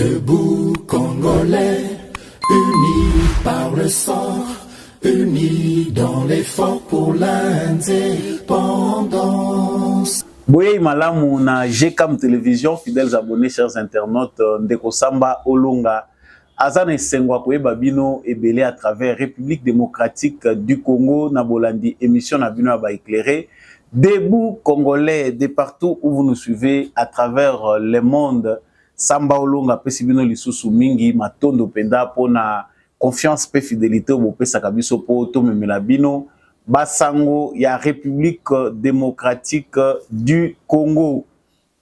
Debout Congolais, unis par le sang, unis dans l'effort pour l'indépendance. Boye malamu na GCAM Télévision, fidèles abonnés, chers internautes, Ndeko Samba Olonga, Azane Sengwa Koyeba Bino Ebele à travers République démocratique du Congo, Nabolandi, émission Nabino Aba éclairé. Debout Congolais, de partout où vous nous suivez à travers le monde, Samba Olonga, Pesibino Lisusu Mingi, Matondo Penda, Pona confiance pe fidélité au Pesa Kabiso Po, Tome Melabino, Basango, ya République démocratique du Congo.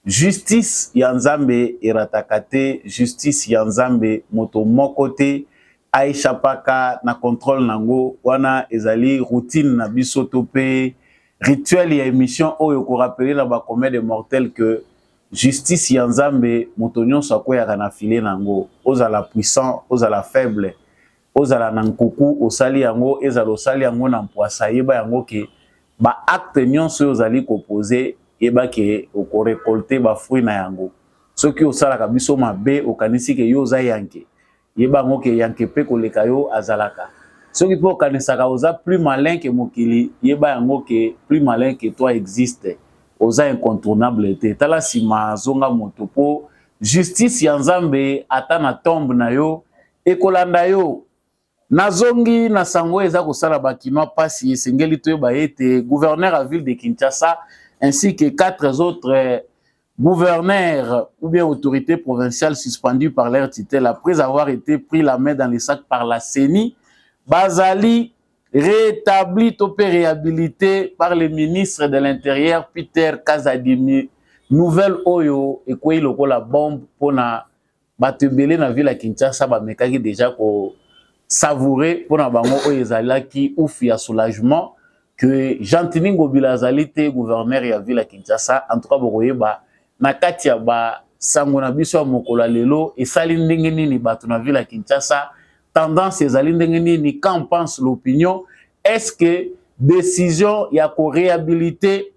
Justice Yanzambe Iratakate, justice Yanzambe Moto Mokote, Aisha Paka na contrôle nango, wana ezali routine na biso tope, rituel ya émission oyo ko rappeler na ba commun des mortels que justice Yanzambe Moto nyonso akoya na filé nango, ozala puissant, ozala faible. Ozala nankuku osali yango ezala osali yango na mpwasa yeba yango ke ba acte nyonso ozali koposer yeba ke oko récolter ba fruit na yango soki osala ka biso mabe okanisi ke yo za yanke yeba yango ke yanke pe koleka yo azalaka soki po okanisaka oza plus malin que mokili yeba yango ke plus malin que toi existe oza incontournable te tala sima zonga moto po justice ya Nzambe ata na tombe na yo ekolanda yo. Nazongi na sango eza kosala bakino pasi esengeli toyeba ete gouverneur à ville de Kinshasa ainsi que 4 autres gouverneurs ou bien autorités provinciales suspendues par leur tutelle après avoir été pris la main dans les sacs par la CENI, bazali rétabli topé réhabilité par le ministre de l'Intérieur Peter Kazadimi. Nouvelle oyo ekoi lokola bombe pona batebele na ville à Kinshasa ba mekaki déjà ko savourer pour na bango oyezala ki ouf ya soulagement que Jean-Tini Ngobila azalite gouverneur ya ville ya Kinshasa en tout cas bokoyeba na kati ya ba sango na biso ya mokolo lelo esali ndenge nini bato na ville ya Kinshasa tendance ezali ndenge nini qu'en pense l'opinion est-ce que décision ya ko réhabiliter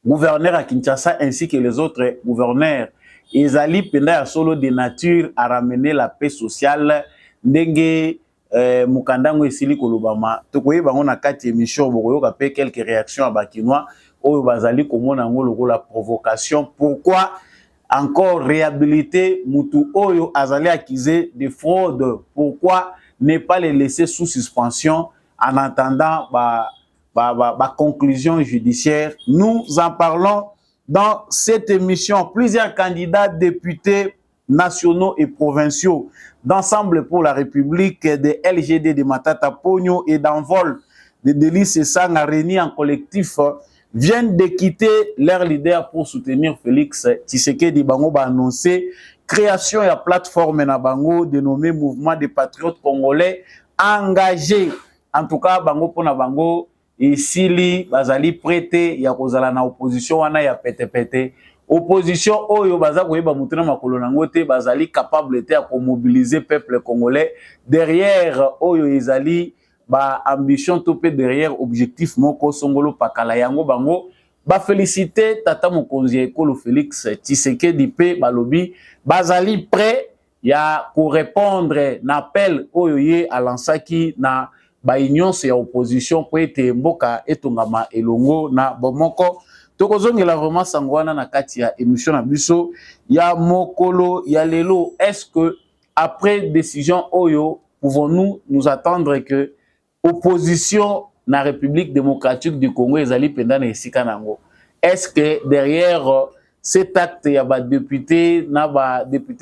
gouverneur à Kinshasa ainsi que les autres gouverneurs ezali penda ya solo de nature à ramener la paix sociale ndenge mukandango esili kolobama tokoyeba ngo na kati émission bokoyoka pe quelques réactions à bakinois oyo bazali komona ngo lokola provocation pourquoi encore réhabiliter mutu oyo azali accusé de fraude pourquoi ne pas les laisser sous suspension en attendant ba conclusion judiciaire. Nous en parlons dans cette émission. Plusieurs candidats députés nationaux et provinciaux d'Ensemble pour la République, de LGD de Matata Pogno et d'Envol de Délice Sanga réunis en collectif viennent de quitter leur leader pour soutenir Félix Tshisekedi. Bango a annoncé création de la plateforme na bango dénommée Mouvement des Patriotes Congolais engagés. En tout cas, bango pona bango et sili bazali prêté ya kozala na opposition wana ya pete. Opposition oyo baza koyeba mutuna makolo nango te bazali capable te à mobiliser peuple congolais derrière oyo ezali ba ambition topé derrière objectif moko songolo pakala yango bango ba féliciter tata mokonzi ekolo Félix Tshisekedi pe balobi bazali prêt ya ko répondre na appel oyo ye alansaki na ba union ya opposition po ete mboka etongama elongo na bomoko. Tokozongela vraiment sangwana na kati ya émission na biso ya mokolo ya lelo. Est-ce que après décision oyo pouvons-nous nous attendre que opposition na République démocratique du Congo ezali penda na esika nango? Est-ce que derrière cet acte ya ba députés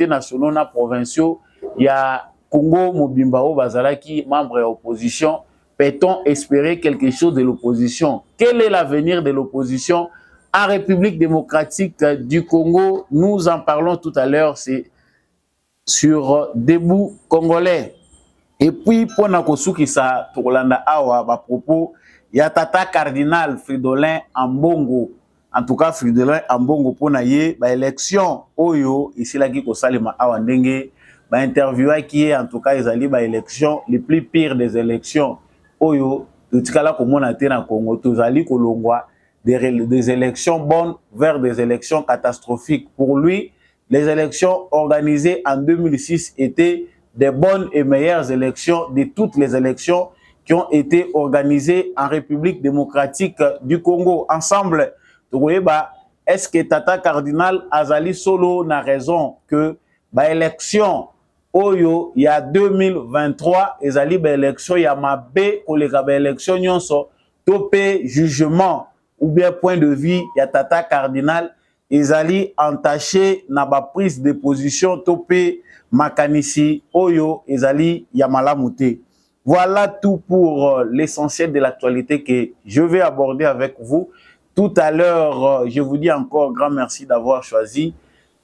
nationaux na provinciaux ya Congo mobimba o bazalaki membre ya opposition, peut-on espérer quelque chose de l'opposition? Quel est l'avenir de l'opposition en République démocratique du Congo? Nous en parlons tout à l'heure, c'est sur Debout Congolais. Et puis, pour Nakosukisa Tokolanda Awa, à propos, il y a Tata Cardinal Fridolin Ambongo. En tout cas, Fridolin Ambongo pour naye, élection, Oyo, ici là qui Kosalima Awa Ndenge, interviewer qui est en tout cas, ils allaient élection, les plus pires des élections, Oyo, tout ce cas-là, comme on a été dans le Congo, tous allés Kolongwa, des élections bonnes vers des élections catastrophiques. Pour lui, les élections organisées en 2006 étaient des bonnes et meilleures élections de toutes les élections qui ont été organisées en République démocratique du Congo. Ensemble, est-ce que Tata Cardinal Azali Solo n'a raison que l'élection Oyo, il y a 2023, ezali ba élection ya mabe koleka ba élection nyonso topé jugement ou bien point de vue ya Tata Cardinal ezali entaché na ba prise de position topé makanisi Oyo ezali ya malamu te. Voilà tout pour l'essentiel de l'actualité que je vais aborder avec vous. Tout à l'heure, je vous dis encore grand merci d'avoir choisi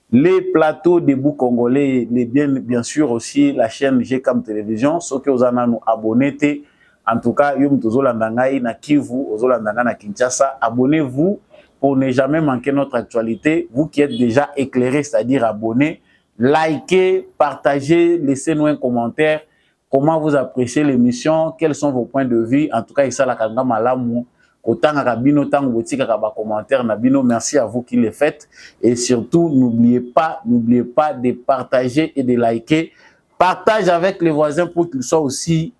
les plateaux des bouts congolais, bien sûr aussi la chaîne GCAM Télévision. Ceux qui vous ont abonné, en tout cas, na Kivu, na Kinshasa, abonnez-vous pour ne jamais manquer notre actualité. Vous qui êtes déjà éclairés, c'est-à-dire abonnés, likez, partagez, laissez-nous un commentaire. Comment vous appréciez l'émission? Quels sont vos points de vue? En tout cas, ça la kanga malamu. Merci à vous qui le faites. Et surtout, n'oubliez pas de partager et de liker. Partage avec les voisins pour qu'ils soient aussi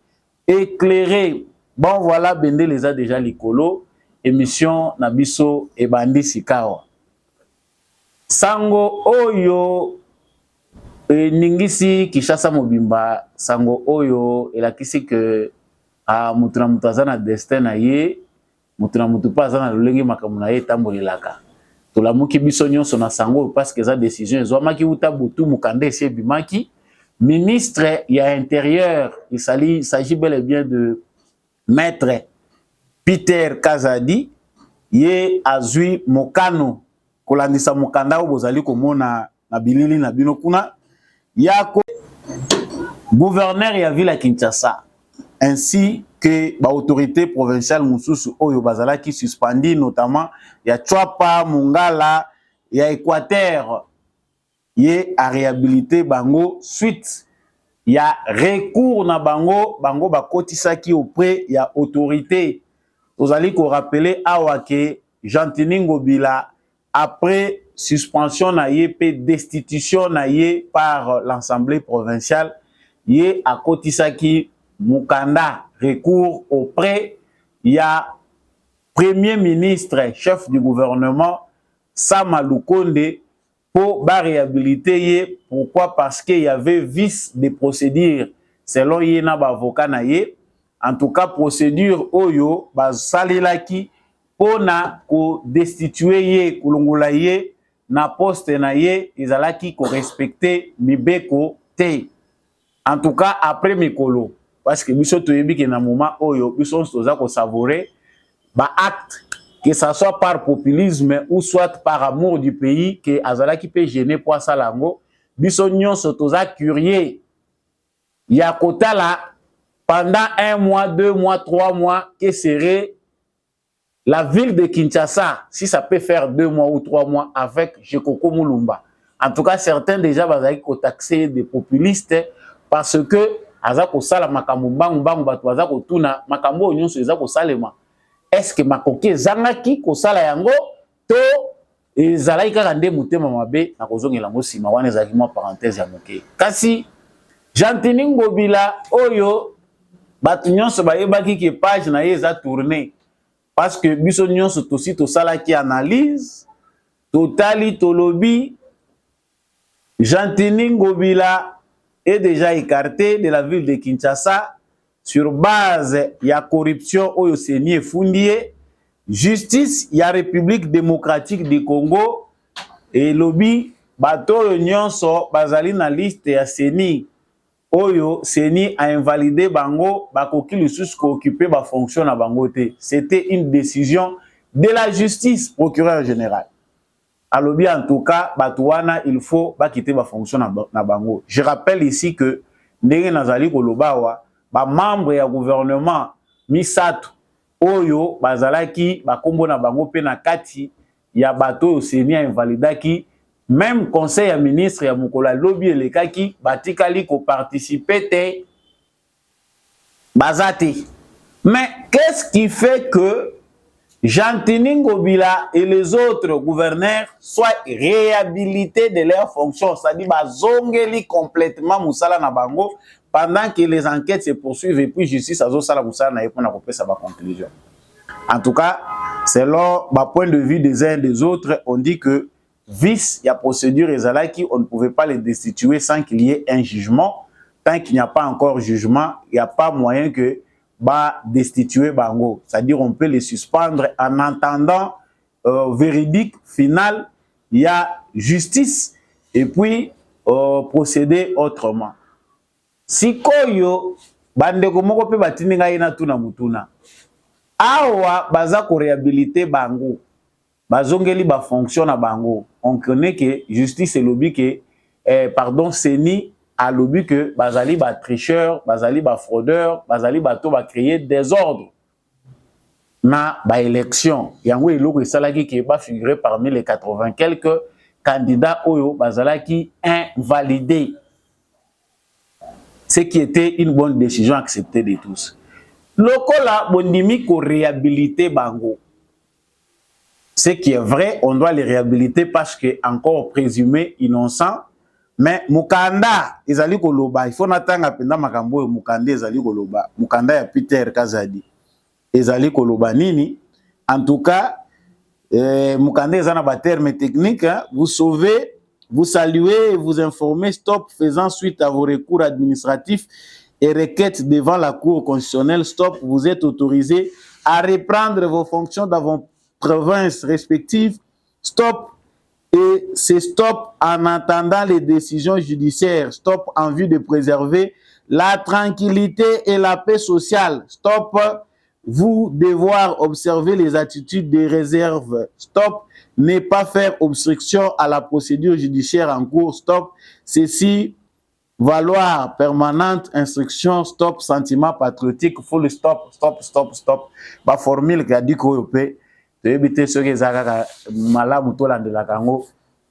éclairés. Bon, voilà, Bende les a déjà likolo. Émission Nabiso et Bandi Sikao. Sango Oyo Ningisi Kishasa Mobimba. Sango Oyo, et la kisi que a Moutra Moutazana Destin Aye. Mutuna mutu pas na lolenge makambo na ye tambolelaka tolamuki biso nyonso na sango parce que za décision ezwamaki uta butu mukande esi ebimaki ministre ya intérieur il s'agit bel et bien de maître Peter Kazadi ye azwi mokano kolandisa mokanda o bozali komona na bilili na bino kuna yako gouverneur ya ville ya Kinshasa ainsi que l'autorité provinciale Moussousou Oyo Bazala qui suspendit notamment ya Chwapa, Mungala, ya Équateur yé à réhabiliter bango suite ya recours na bango ba kotisaki auprès ya autorité. Vous allez ko rappeler awake Jean-Tini Ngobila après suspension na yé pe destitution na yé par l'Assemblée provinciale yé à kotisaki Mukanda recours auprès il y a premier ministre chef du gouvernement Sama Lukonde pour réhabiliter. Pourquoi? Parce qu'il y avait vice de procédure selon yena avocat na ye. En tout cas procédure oyo basalelaki pona ko destituer ye kulungula ye na poste na ye ezalaki ko respecter mibeko te. En tout cas après mikolo parce que biso toyebi ke na moment oyo biso toza ko savourer ba acte que ça soit par populisme ou soit par amour du pays que azalaki pe gêner pour salango biso nyonso toza curieux ya kotala pendant 1 mois 2 mois 3 mois que serait la ville de Kinshasa si ça peut faire 2 mois ou 3 mois avec Jekoko Mulumba. En tout cas certains déjà bazali ko taxer des populistes parce que azako sala makambo bangu batu bazako tuna makambo nyonso ezako salema est-ce que makoki zangaki ko sala yango to ezalaki kaka nde mutema mabe na kozongela ngo sima wana ezalaki mo parenthèse ya moke kasi Jean-Tini Ngobila oyo batu nyonso bayebaki ke page na ye eza tourner parce que biso nyonso tosi to salaki analyse totali tolobi Jean-Tini Ngobila est déjà écarté de la ville de Kinshasa sur base ya corruption oyo seni fundie justice ya République démocratique du Congo et lobby bato nyonso bazali na liste ya seni oyo seni a invalidé bango bakoki lisusu ko occuper ba fonction na bango te. C'était une décision de la justice procureur général. Alobi en tout cas, Batouana, il faut quitter ma fonction na bango. Je rappelle ici que ndenge nazali kolobawa, ba membre ya gouvernement Misato Oyo bazalaki ba kombo na bango pe na kati ya bato yo seni invalidaki même conseil ya ministre ya mukola lobby elekaki batikali ko participer te bazate. Mais qu'est-ce qui fait que Jantini Ngobila et les autres gouverneurs soient réhabilités de leurs fonctions, c'est-à-dire bazongeli complètement Moussala na bango pendant que les enquêtes se poursuivent et puis justice azo sala Moussala na yepona kopé sa conclusion. En tout cas, selon ma point de vue des uns et des autres, on dit que vice y a procédure ezalaki, on ne pouvait pas les destituer sans qu'il y ait un jugement. Tant qu'il n'y a pas encore jugement, il n'y a pas moyen que destituer bango, c'est-à-dire on peut les suspendre en attendant véridique final, il y a justice et puis procéder autrement. Si koyo bande ko moko pe batini ngai na tuna mutuna awa baza ko réhabiliter bango bazongeli ba fonction na bango, on connaît que justice et lobby que pardon seni à lobby que bazali ba tricheur, bazali ba fraudeur, bazali ba to ba créer désordre na ba élection. Yango eloko esalaki ke ba figurer parmi les 80 quelques candidats oyo bazalaki invalidés. Ce qui était une bonne décision acceptée de tous. Lokola bondimi ko réhabiliter bango. Ce qui est vrai, on doit les réhabiliter parce que encore présumé innocent. Mais Mukanda ezali koloba, il faut natanga penda makambo Mukanda ezali koloba, Mukanda ya Peter Kazadi ezali koloba nini. En tout cas, Mukanda ezana ba terme technique, hein? Vous sauvez, vous saluez et vous informez, stop, faisant suite à vos recours administratifs et requêtes devant la Cour constitutionnelle, stop, vous êtes autorisé à reprendre vos fonctions dans vos provinces respectives, stop. Et c'est stop en attendant les décisions judiciaires. Stop en vue de préserver la tranquillité et la paix sociale. Stop, vous devoir observer les attitudes des réserves. Stop, ne pas faire obstruction à la procédure judiciaire en cours. Stop, ceci valoir permanente instruction. Stop, sentiment patriotique. Faut le stop, stop, stop, stop. Ba formule qui a dit qu'on peut. Éviter ce que ça malamu tolandela kango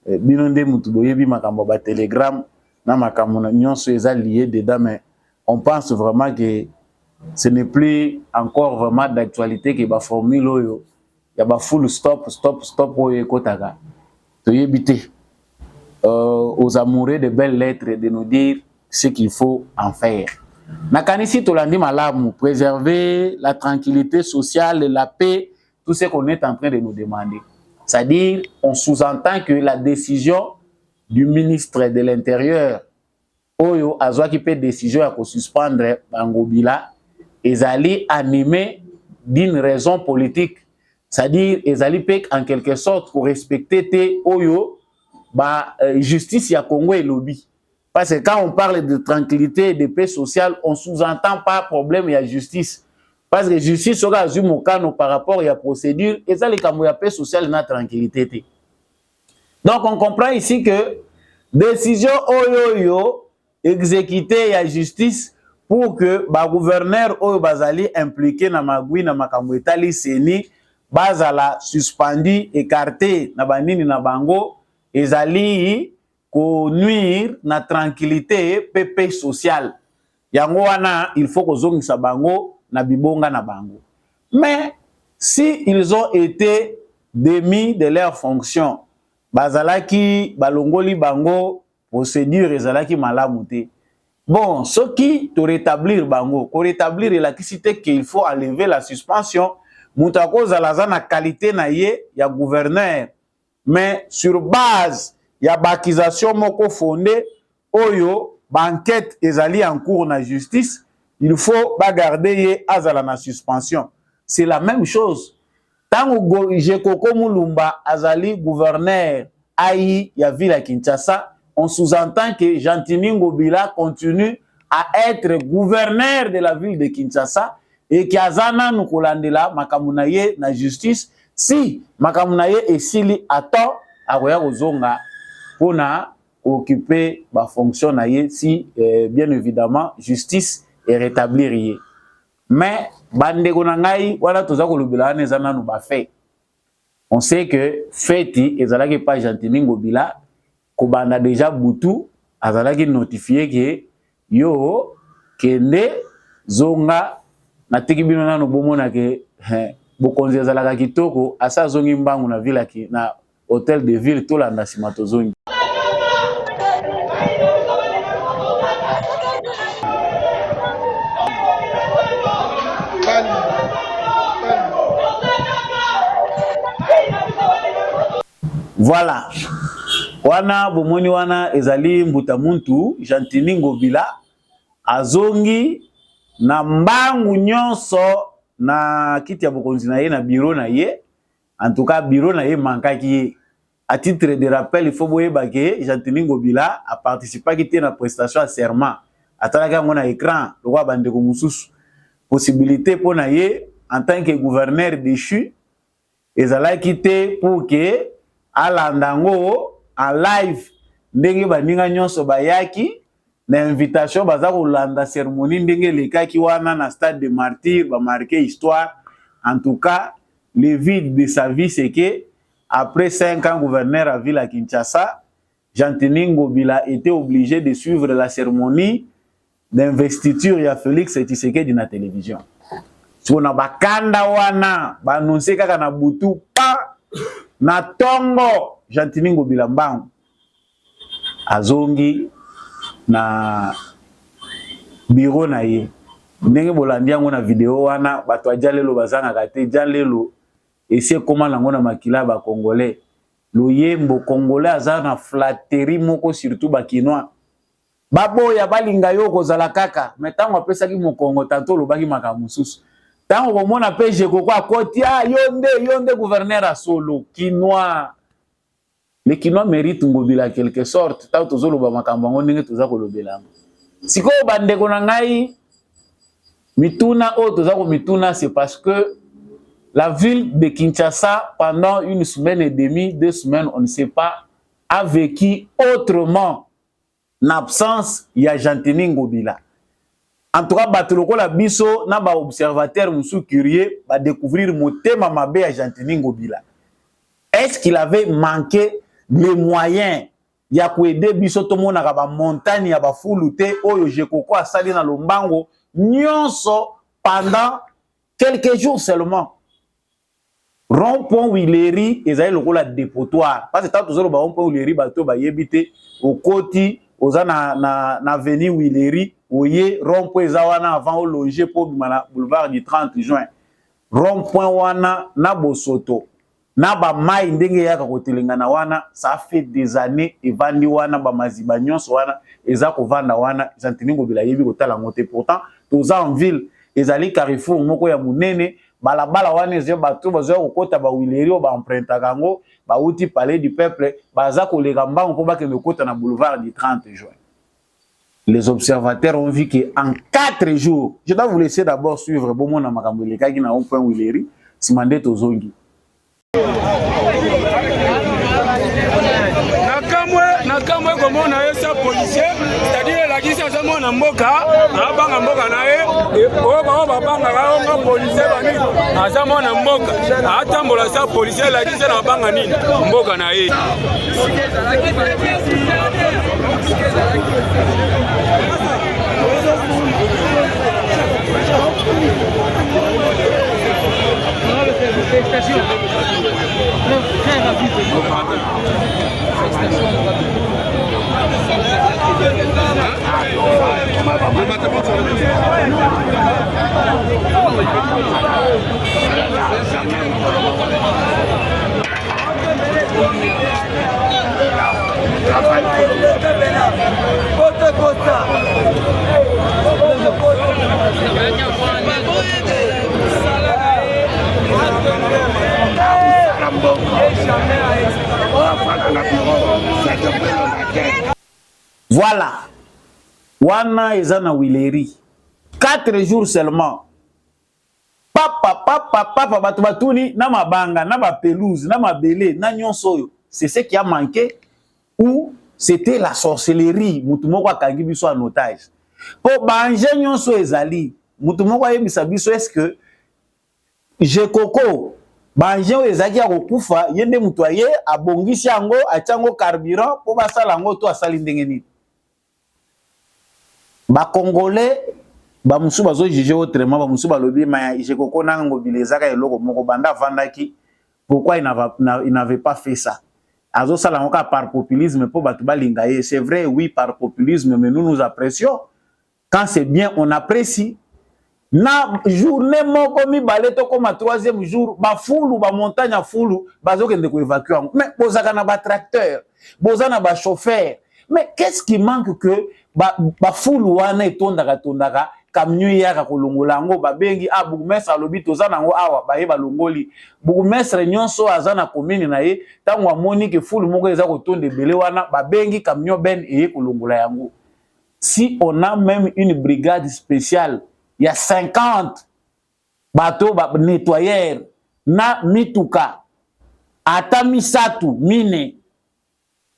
binonde mutu boyebi makambo ba telegram na makambo nyonso eza lié dedans, mais on pense vraiment que ce n'est plus encore vraiment d'actualité que ba formule oyo ya ba full stop stop stop oyo kotaka to yebite aux amoureux de belles lettres de nous dire ce qu'il faut en faire. Nakanisi tolandi malamu préserver la tranquillité sociale et la paix. Tout ce qu'on est en train de nous demander. C'est-à-dire, on sous-entend que la décision du ministre de l'Intérieur, Oyo Azwa qui peut décision à suspendre Bangobila, est animée d'une raison politique. C'est-à-dire, ils peut en quelque sorte pour respecter tes Oyo, justice ya Congo et lobby. Parce que quand on parle de tranquillité et de paix sociale, on sous-entend pas problème, il y a justice. Parce que justice sera assumée par rapport à la procédure et ça les la paix sociale et la tranquillité. Donc on comprend ici que décision oyo exécutée la justice pour que le gouverneur oyo bazali impliqué na magui na makambo etali seni bazala suspendu écarté na banini na bango ezali ko nuire na tranquillité paix sociale. Yango wana il faut que zongisa bango na bibonga na bango. Mais si ils ont été démis de leurs fonctions, bazalaki balongoli bango procédure ezalaki malamu te. Bon, ce qui te rétablir bango, ko rétablir la cité qu'il faut enlever la suspension, mutako zalaza na qualité na ye ya gouverneur, mais sur base ya bakisation moko fondé oyo banquête ezali en cours na justice. Il faut garder azala na suspension. C'est la même chose. Tant que Jekoko Mulumba azali gouverneur aïe ya ville à Kinshasa, on sous-entend que Jantini Ngobila continue à être gouverneur de la ville de Kinshasa et qu'Azana Nukolandela makamunaye na justice si makamunaye esili attend à Roya Ozonga pour occuper ma fonction naye si bien évidemment justice et rétablir. Mais bandeko na ngai wala toza kolobela na ezana no ba fait. On sait que feti ezalaki pas Jantini Ngobila ko banda déjà butu azalaki notifié que yo kende zonga na tiki bino na no bomona que bokonzi ezalaka kitoko asa zongi mbangu na ville na hôtel de ville to landa sima tozongi. Voilà. Wana bomoni wana ezali mbuta muntu Jantini Ngobila azongi na mbangu nyonso na kiti ya bokonzi na ye na bureau na ye. En tout cas bureau na ye mankaki ye. À titre de rappel, il faut boyeba que Jantini Ngobila a participé à na prestation à serment. Atalaka ngona écran lokwa bandeko mususu. Possibilité pour na ye en tant que gouverneur déchu ezalaki te pour que alandango en live ndenge baninga nyonso bayaki na invitation baza kolanda cérémonie ndenge lekaki wana na stade de martyr ba marquer histoire. En tout cas le vide de sa vie c'est que après 5 ans gouverneur à ville à Kinshasa, Jantini Ngobila était obligé de suivre la cérémonie d'investiture ya Félix Tshisekedi na télévision. So na bakanda wana ba annoncer kaka na butu pa na tongo Jantini Ngobila mbangu azongi na bureau na ye ndenge bolandi yango na video wana bato ajalelo bazanga kate jalelo essayer comment lango na makila ba congolais loyembo congolais azana flatterie moko surtout ba kinois baboya balinga yo kozala kaka metango apesa ki mokongo tanto lobaki makamususu tango komona peje koko akoti yonde gouverneur a solo kinois. Les Kinois méritent Ngobila quelque sorte. Tant que zolo ba makambo ngo ndenge toza kolobela. Siko bandeko na ngai mituna o toza ko mituna c'est parce que la ville de Kinshasa pendant une semaine et demie, 2 semaines, on ne sait pas, a vécu autrement en absence ya Jantini Ngobila. En tout cas batuloko la biso na ba observateur musu curieux ba découvrir motema mabe ya Jantini Ngobila. Est-ce qu'il avait manqué les moyens ya kuede biso to mona ka ba montagne ya ba fulute oyo jekoko asali na lombango nyonso pendant quelques jours seulement. Rond-point Wileri ezali lokola dépotoir parce que tant tozolo ba rond-point Wileri bato ba yebite okoti oza na avenue Wileri oye rond-point ezawana avant au loger pour bimana boulevard du 30 juin. Rond-point wana na Bosoto na ba mai ndenge yaka kotelenga na wana ça fait des années evandi wana ba maziba nyonso wana eza kovanda wana Jantini Ngobila yebi kotala ngote pourtant toza en ville ezali carrefour moko ya munene balabala wana ezio bato bazo kokota ba Wileri o ba emprunta kango ba uti palais du peuple baza koleka mbango po ba ke kota na boulevard du 30 juin. Les observateurs ont vu que en 4 jours, je dois vous laisser d'abord suivre bon na makambo leka ki na rond-point Wileri simande tozongi. Nakamwe komona yesa policier c'est-à-dire la kisa zamo na mboka abanga mboka nae oba banga nga policier bani azamo na mboka atambola sa policier la kisa na banga nini mboka nae. Félicitations. Très rapide. Voilà. Wana ezana Wileri. 4 jours seulement. Papa, batu batuni, na mabanga, na ba pelouse, na mabele, na nyonso. C'est ce qui a manqué ou c'était la sorcellerie. Mutumoko akangi biso en otage. Po banje nyonso ezali. Mutumoko ayebisa biso est-ce que Jekoko banje ezaki ya kokufa yende mutu aye abongisi yango achango carburant po basala yango to asali ndenge nini. Ba Congolais ba musu bazo juger autrement ba musu balobi ma Jekoko na ngobilezaka eloko moko banda vandaki pourquoi il n'avait pas fait ça. Azo sala encore par populisme pour batu balinga ye. C'est vrai, oui, par populisme, mais nous apprécions. Quand c'est bien, on apprécie. Na journée moko mi baleto comme 3e jour, ba foulu, ba montagne à foulu, bazo kende ko évacuer. Mais bozaka na ba tracteur, bozana ba chauffeur. Mais qu'est-ce qui manque que ba foulu wana etondaka camion yaka kolongola ngo babengi bourgmestre alobi tozana ngo awa baye balongoli bourgmestre nyonso azana commune na ye tango amoni ke foulu moko eza kotonde belé wana babengi camion ben eye kolongola yango. Si on a même une brigade spéciale, il y a 50 bateaux nettoyeurs na mituka ata misatu mine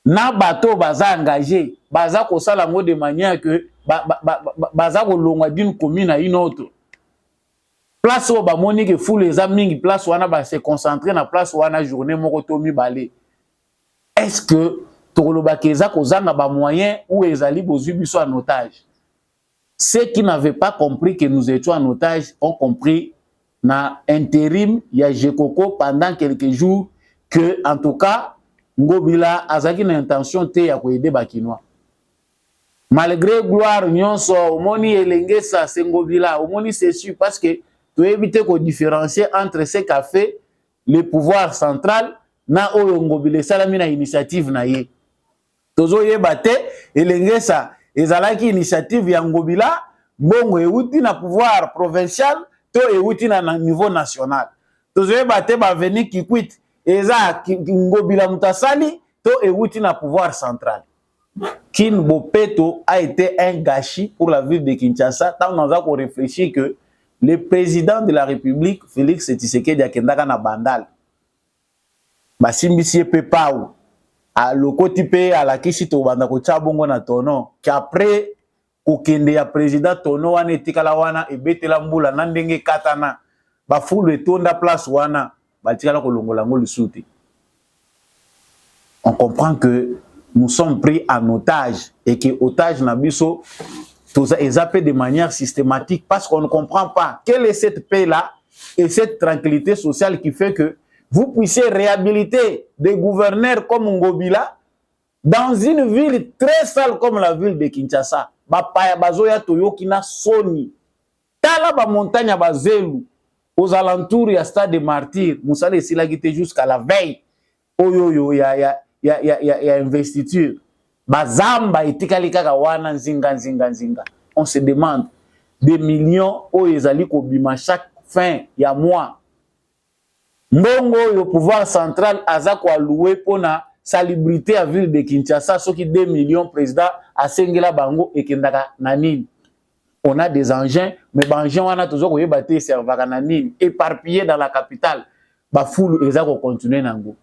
na bateau baza engagé baza ko sala ngo de manière que baza ko longwa d'une commune à une autre. Place où bamoni ke foule les mingi place wana ba se concentrer na place wana journée moko to mibale. Est-ce que Tolobakeza kozanga ba moyen ou ezali bozui biso en otage? Ceux qui n'avaient pas compris que nous étions en otage ont compris na intérim ya Jekoko pendant quelques jours que en tout cas Ngobila azaki na intention te ya ko aider bakinois. Malgré gloire nyonso omoni elengesa se Ngobila omoni c'est sûr parce que tu éviter ko différencier entre ce qu'a fait le pouvoir central na oyo Ngobila salami na initiative na ye. Tozo yebate elengesa ezalaki initiative ya Ngobila bongo euti na pouvoir provincial to euti na niveau national. Tozo yebate ba venir Kikwit eza Ngobila mutasali to euti na pouvoir central. Kin Bopeto a été un gâchis pour la ville de Kinshasa. Tant on a réfléchi que le président de la République, Félix Tshisekedi akendaka na bandal. Basimbisie pepao. A lokoti pe à la kisi to banda ko tchabongo na tono. Qu'après kokende ya président tono wana etikala wana ebetela mbula na ndenge katana. Ba fulu etonda place wana batikala ko longola ngo lisuti. On comprend que nous sommes pris en otage et que otage nabiso est de manière systématique parce qu'on ne comprend pas quelle est cette paix-là et cette tranquillité sociale qui fait que vous puissiez réhabiliter des gouverneurs comme Ngobila dans une ville très sale comme la ville de Kinshasa. Bapaya bazoya toyokina soni. Tala ba montagne bazelu aux alentours ya stade des Martyrs. Moussale silagite jusqu'à la veille. Oyoyo ya investiture. Bazamba etikali kaka wana nzinga. On se demande des millions oyezali ko bima chaque fin ya mois. Mbongo yo pouvoir central aza ko alloué pona salubrité à ville de Kinshasa soki 2 millions président asengela bango ekendaka na nini. On a des engins mais bangin wana tozo ko yebate servaka na nini éparpillés dans la capitale. Ba foule eza ko continuer nango.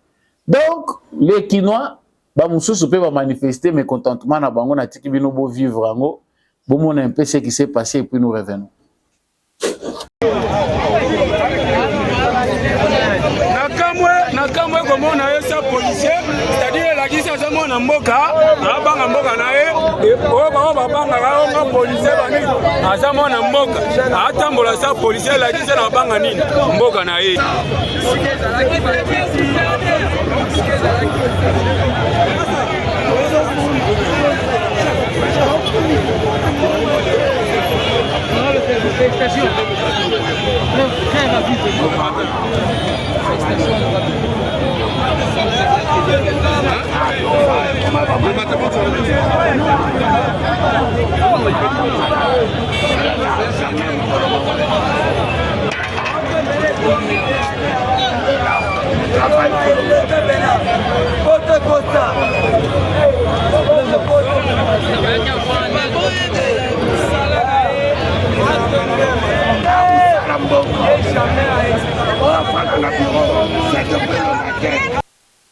Donc les Kinois ba mususu pe ba manifester mécontentement na bango na tiki bino bo vivre ngo bo mona un peu ce qui s'est passé et puis nous revenons. Nakamwe comme na yesa policier, c'est-à-dire la gisa za mona mboka, abanga mboka na ye, o banga ga nga policier bani, aza mona mboka, atambola sa policier la gisa na banga nini, mboka na ye. Très rapide.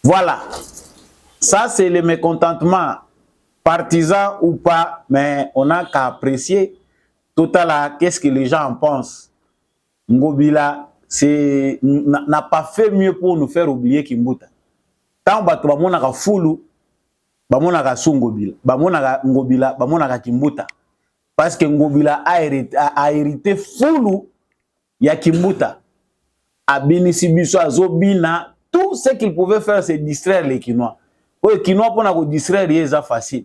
Voilà, ça c'est le mécontentement, partisan ou pas, mais on n'a qu'à apprécier total qu'est-ce que les gens en pensent. Ngobila n'a pas fait mieux pour nous faire oublier Kimbuta. Tant que bamona ka fulu, bamona ka sungobila, bamona ka Ngobila, bamona ka Kimbuta. parce que Ngobila a hérité fulu ya Kimbuta. Abinisi biso azobina, tout ce qu'il pouvait faire c'est distraire les Kinois. Les Kinois pour distraire c'est facile.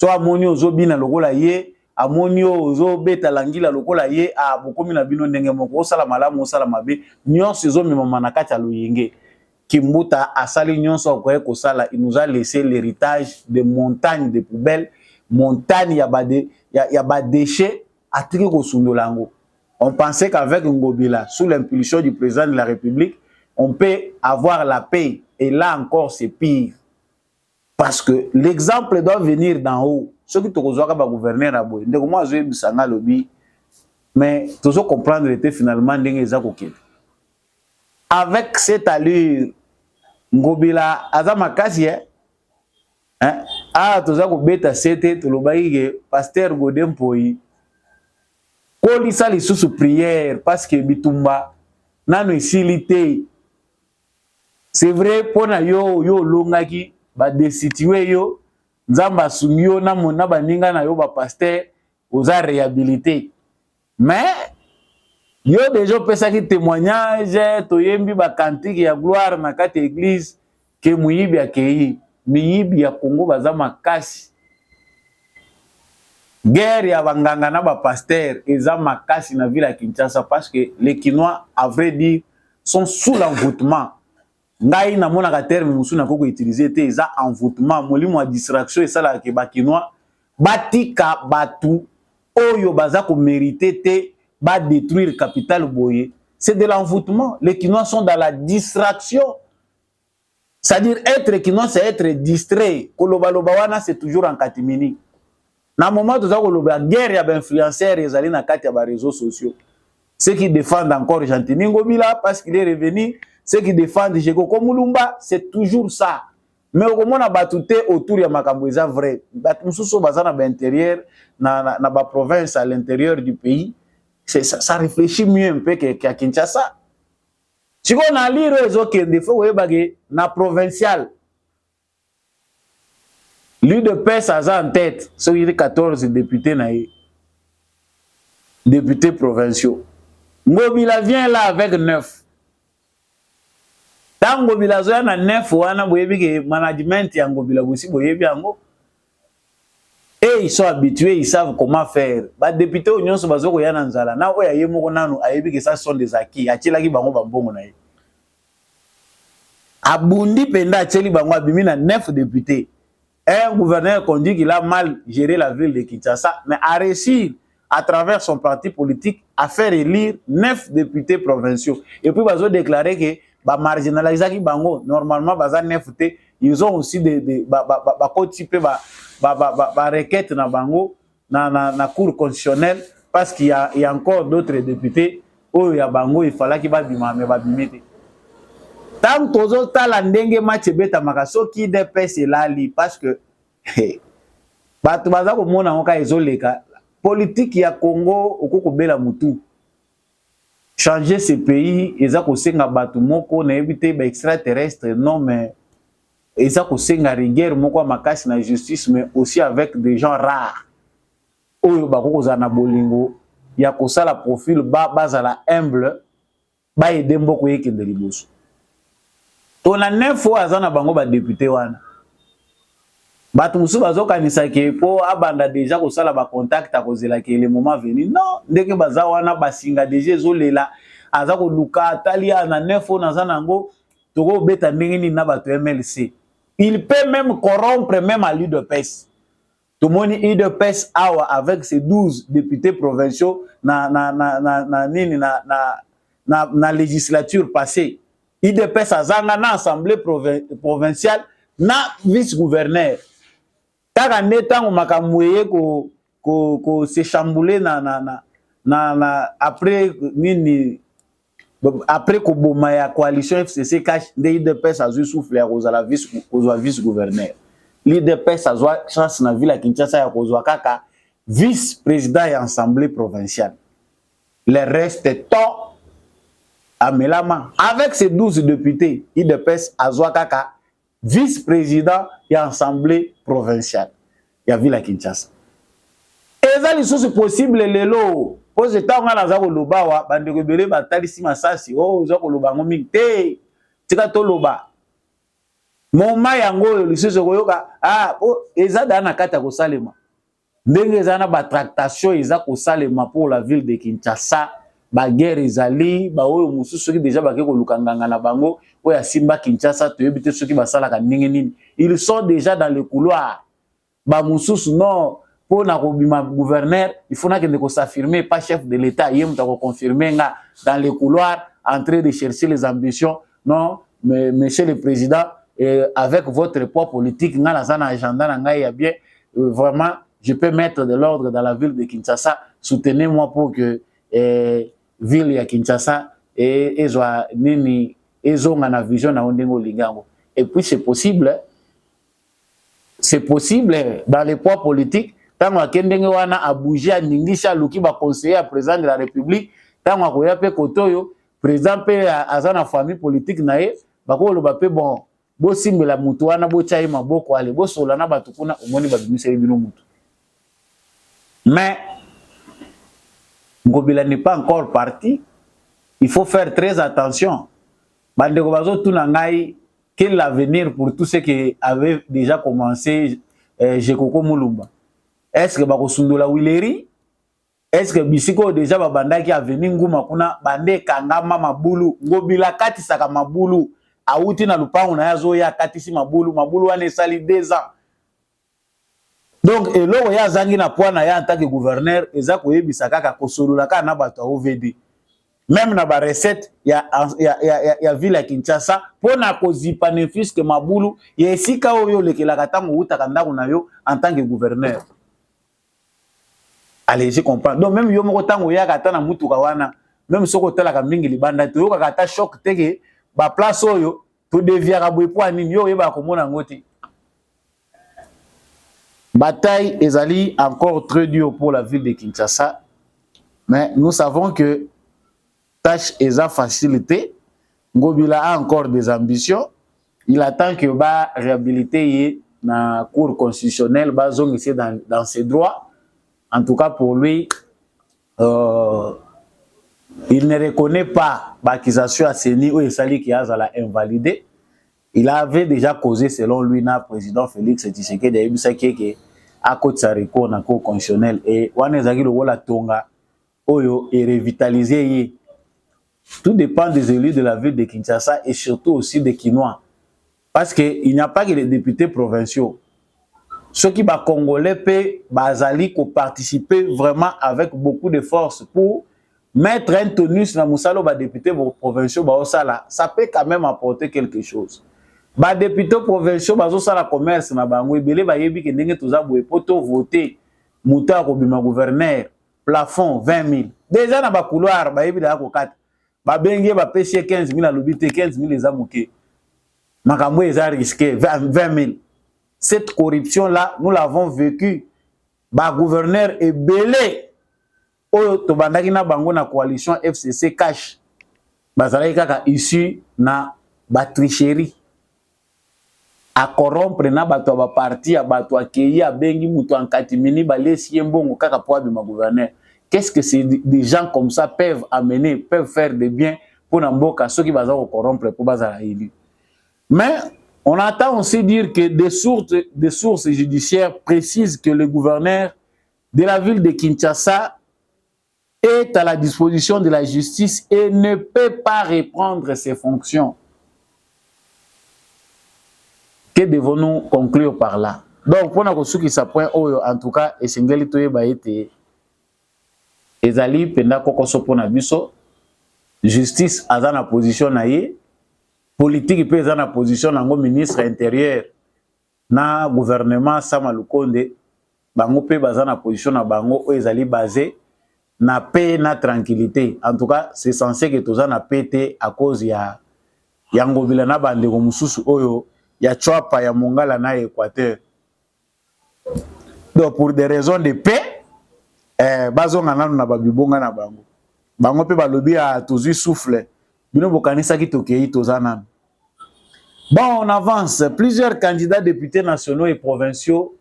So amoni ozobina lokola ye, amoni ozobeta langila lokola ye, a bokomi na bino ndenge moko osala malamu osala mabe, nyonso ezomema na kati ya luyenge. Kimbuta asali nyonso akoye kosala, il nous a laissé l'héritage de montagnes de poubelles, montagnes ya ba déchets atiki kosundolango. On pensait qu'avec Ngobila, sous l'impulsion du président de la République, on peut avoir la paix. Et là encore, c'est pire. Parce que l'exemple doit venir d'en haut. Ceux qui te reçoivent comme gouverneur à Boy, moi je vais s'en lobby, mais toujours comprendre était finalement avec cette allure, Ngobila azama kasi hein, ah toza ko beta sete to lobaïge pasteur Godem Poi. Kolisa li sous prière parce que bitumba nano isilité. C'est vrai pour na yo longaki ba destituer yo nzamba sumio na mona baninga na yo ba pasteur oza réhabilité. Mais yo déjà pesa ki témoignage to yembi ba cantique ya gloire na kati église ke muyibi akei miyibi ya Congo bazama kasi. Guerre ya banganga na ba pasteur eza makasi na ville ya Kinshasa parce que les Kinois à vrai dire sont sous l'envoûtement. Ngai na mona ka terme musu na koko utiliser te eza envoûtement molimo a distraction et ça la ke ba Kinois batika batu oyo baza ko mériter te ba détruire capitale boye. C'est de l'envoûtement. Les Kinois sont dans la distraction. C'est-à-dire être Kinois c'est être distrait. Koloba lobawana c'est toujours en catimini. Na moment où la guerre y a influenceurs et na kati ya ba réseaux sociaux. Ceux qui défendent encore Jean-Tini Ngobila parce qu'il est revenu, ceux qui défendent Jeko Komulumba, c'est toujours ça. Mais au moment na batute autour ya makambo eza vrai. Batumususo bazana ba intérieur na ba province à l'intérieur du pays. Ça réfléchit mieux un peu qu'à Kinshasa. Si on a lire les autres qui faut na provincial. Lui de PES a en tête, c'est 14 députés députés provinciaux. Ngobila vient là avec 9. Tant Ngobila a 9, wana boyebi que management ya Ngobila aussi boyebi yango. Et ils sont habitués, ils savent comment faire. Ba député union so bazoko ya nzala. Na oya yemoko nanu ayebi que ça sont des acquis. Achilaki bango bambongo na ye. Abundi penda acheli bango abimi na 9 députés. Un gouverneur qu'on dit qu'il a mal géré la ville de Kinshasa, mais a réussi à travers son parti politique à faire élire 9 députés provinciaux. Et puis ils ont déclaré que ba marginaliser bango normalement baza 9 té, ils ont aussi des requêtes na bango na cour constitutionnelle parce qu'il y a encore d'autres députés où il y a bango il fallait qu'il va bima mais ba bimete. Tant tozo tala ndenge match beta makaso ki DPS elali parce que batu baza ko mona ngoka ezoleka politique ya Congo okoko bela mutu changer ce pays eza ko senga batu moko na ebité ba extraterrestre non mais eza ko senga rigueur moko makasi na justice mais aussi avec des gens rares oyo bakoko za na bolingo ya ko sala profil bazala humble ba aider mboko yeke de liboso. On a 9 fois azana bango ba député wana. Batu musu bazokanisa ke po abanda déjà ko sala ba contact a kozela ke le moment venu. Non, ndenge baza wana basinga déjà zolela azako luka talia na 9 fois nazana ngo toko beta ndenge ni na batu MLC. Il peut même corrompre même à l'UDPS. Tout le monde UDPS awa avec ses 12 députés provinciaux na législature passée. IDPS azanga na assemblée provinciale na vice-gouverneur. Taka netango makamweye ko se chambouler après nini après ko boma ya coalition FCC cash de IDPS azu souffle ya kozala vice-gouverneur. L'IDPS azwa chance na ville ya Kinshasa ya kozwa kaka vice-président ya assemblée provinciale. Le reste temps Amelama, avec ses 12 députés, IDPS Azwakaka, vice-président et assemblée provinciale. Il y a vu la Kinshasa. Et eza lisusu possible lelo po zeta nga naza koloba wa bandeko ebele batalisi masasi oza koloba yango mingi te tika toloba moma yango oyo lisusu koyoka eza daa na kati ya kosalema ndenge eza na batractation eza kosalema pour la ville de Kinshasa baguerre ezali baoyo mosusu soki deja bake koluka nganga na bango oyo asimba Kinshasa toyebi te soki basalaka ndenge nini ils sont déjà dans le couloir bamosusu non pour na kobima gouverneur il faut nakende s'affirmer pas chef de l'état ye muta ko confirmer nga dans le couloir en train de chercher les ambitions non mais monsieur le président avec votre poids politique nga na na agenda na ngai ya bien vraiment je peux mettre de l'ordre dans la ville de Kinshasa soutenez-moi pour que ville ya Kinshasa ezwa nini ezonga na vision na ondengo lingango et puis c'est possible dans les poids politiques tango akendenge wana a bouger a ningisha luki ba conseiller à président de la République tango akoya pe kotoyo président pe azana famille politique nae bakolo ba pe bon bo simbela mutu wana bo chai maboko ale bo sola na batu kuna omoni ba bimiseli bino mutu mais Ngobila n'est pas encore parti. Il faut faire très attention. Bandeko bazo tuna ngai quel l'avenir pour tous ceux qui avaient déjà commencé Jekoko Mulumba. Est-ce que bako sundola wileri? Est-ce que bisiko déjà babandaki avenir nguma kuna bande kangama mabulu Ngobila kati saka mabulu auti na lupango na yazo ya kati si mabulu wane sali 2 ans. Donc, eloko ya zangi na poana ya en tant que gouverneur, eza koyebisa kaka kosolola ka na bato OVD. Même na ba recette ya ville ya Kinshasa, pona kozipa nefis que mabulu, ya esika oyo lekelaka tango utaka ndako na yo en tant que gouverneur. Allez, je comprends. Donc même yo moko tango ya kata na mutuka wana, même soko talaka mingi libanda to yo kata choc teke ba place oyo to deviara boepo anini yo yeba komona ngoti. Bataille ezali encore très dure pour la ville de Kinshasa, mais nous savons que tâche eza facilité. Ngobila a encore des ambitions. Il attend que ba réhabiliter na cour constitutionnelle ba zong ici dans ses droits. En tout cas pour lui, il ne reconnaît pas l'accusation à Seni ou Esali qui a invalidé. Il avait déjà causé selon lui na président Félix Tshisekedi Ebisaki à côté Sariko na cour constitutionnelle et wanezaki le wala tonga oyo et revitaliser. Tout dépend des élus de la ville de Kinshasa et surtout aussi des Kinois parce que il n'y a pas que les députés provinciaux. Ceux qui ba congolais pe bazali ko participer vraiment avec beaucoup de force pour mettre un tonus na musalo ba députés provinciaux ba osala, ça peut quand même apporter quelque chose. Ba députés provinciaux bazo sala commerce na bango ebele ba yebi ke ndenge toza boye poto voter muta ko bima gouverneur plafond 20 000 déjà na ba couloir ba yebi da ko kata ba bengi ba pêcher 15 000 alobité 15 000 eza muke makambo eza risqué 20 000. Cette corruption là nous l'avons vécu ba gouverneur ebele oyo to bandaki na bango na coalition FCC cash bazalaki kaka issu na ba tricherie à corrompre na bato ba parti ya bato akei ya bengi muto en katimini balesi mbongo kaka po abima gouverneur. Qu'est-ce que des gens comme ça peuvent amener, peuvent faire des biens pour Namboka, ceux qui vont corrompre pour bazala élu. Mais on entend aussi dire que des sources judiciaires précisent que le gouverneur de la ville de Kinshasa est à la disposition de la justice et ne peut pas reprendre ses fonctions. Que devons-nous conclure par là? Donc, pour nous qui s'apprend, en tout cas, et Singeli Toye Baete, Ezali, Penda Kokoso Pona Biso, justice a dans position naïe, politique peut dans position nango ministre intérieur, na gouvernement Samalukonde, bango peut dans position na bango, Ezali basé, na paix, na tranquillité. En tout cas, c'est censé que tout ça na pété à cause ya Ngobila na bande mususu oyo. Ya Chouapa, ya Mongala na Équateur. Donc pour des raisons de paix, bazonga nanu na babibonga na bango. Bango pe balobi a tozu souffle. Bino bokanisa ki tokei tozanan. Bon, on avance. Plusieurs candidats députés nationaux et provinciaux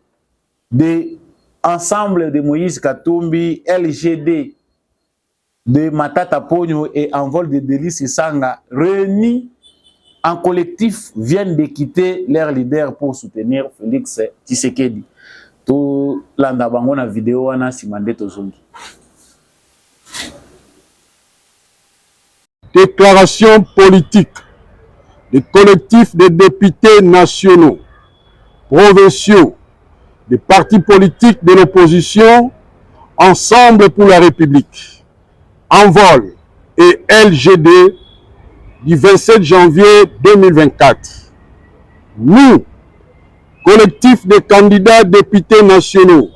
Ensemble de Moïse Katumbi, LGD de Matata Pogno et Envol de Délice Sanga, réunis en collectif, viennent de quitter leur leader pour soutenir Félix Tshisekedi. Tout l'andabango na vidéo wana simande tozongi. Déclaration politique des collectifs de députés nationaux, provinciaux, des partis politiques de l'opposition, Ensemble pour la République, Envol et LGD du 27 janvier 2024. Nous, collectifs de candidats députés nationaux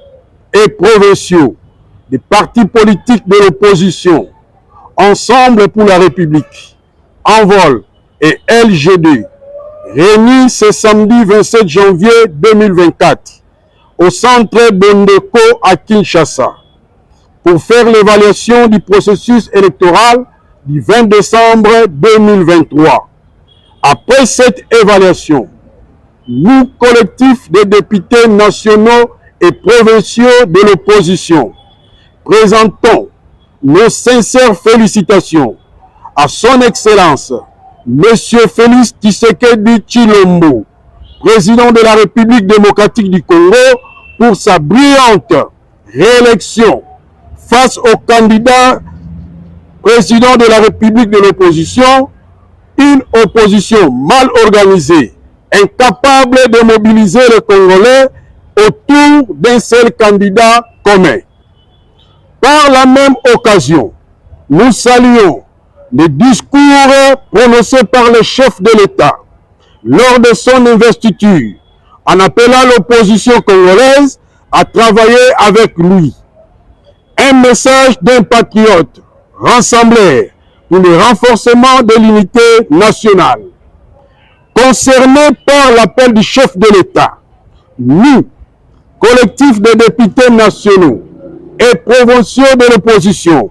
et provinciaux, des partis politiques de l'opposition, Ensemble pour la République, Envol et LGD, réunis ce samedi 27 janvier 2024 au centre Bondeko à Kinshasa pour faire l'évaluation du processus électoral du 20 décembre 2023. Après cette évaluation, nous, collectifs de députés nationaux et provinciaux de l'opposition, présentons nos sincères félicitations à son Excellence, Monsieur Félix Tshisekedi Tshilombo, président de la République démocratique du Congo, pour sa brillante réélection face au candidat président de la République de l'opposition, une opposition mal organisée, incapable de mobiliser les Congolais autour d'un seul candidat commun. Par la même occasion, nous saluons les discours prononcés par le chef de l'État lors de son investiture, en appelant l'opposition congolaise à travailler avec lui. Un message d'un patriote rassembleur pour le renforcement de l'unité nationale. Concernés par l'appel du chef de l'État, nous, collectifs de députés nationaux et provinciaux de l'opposition,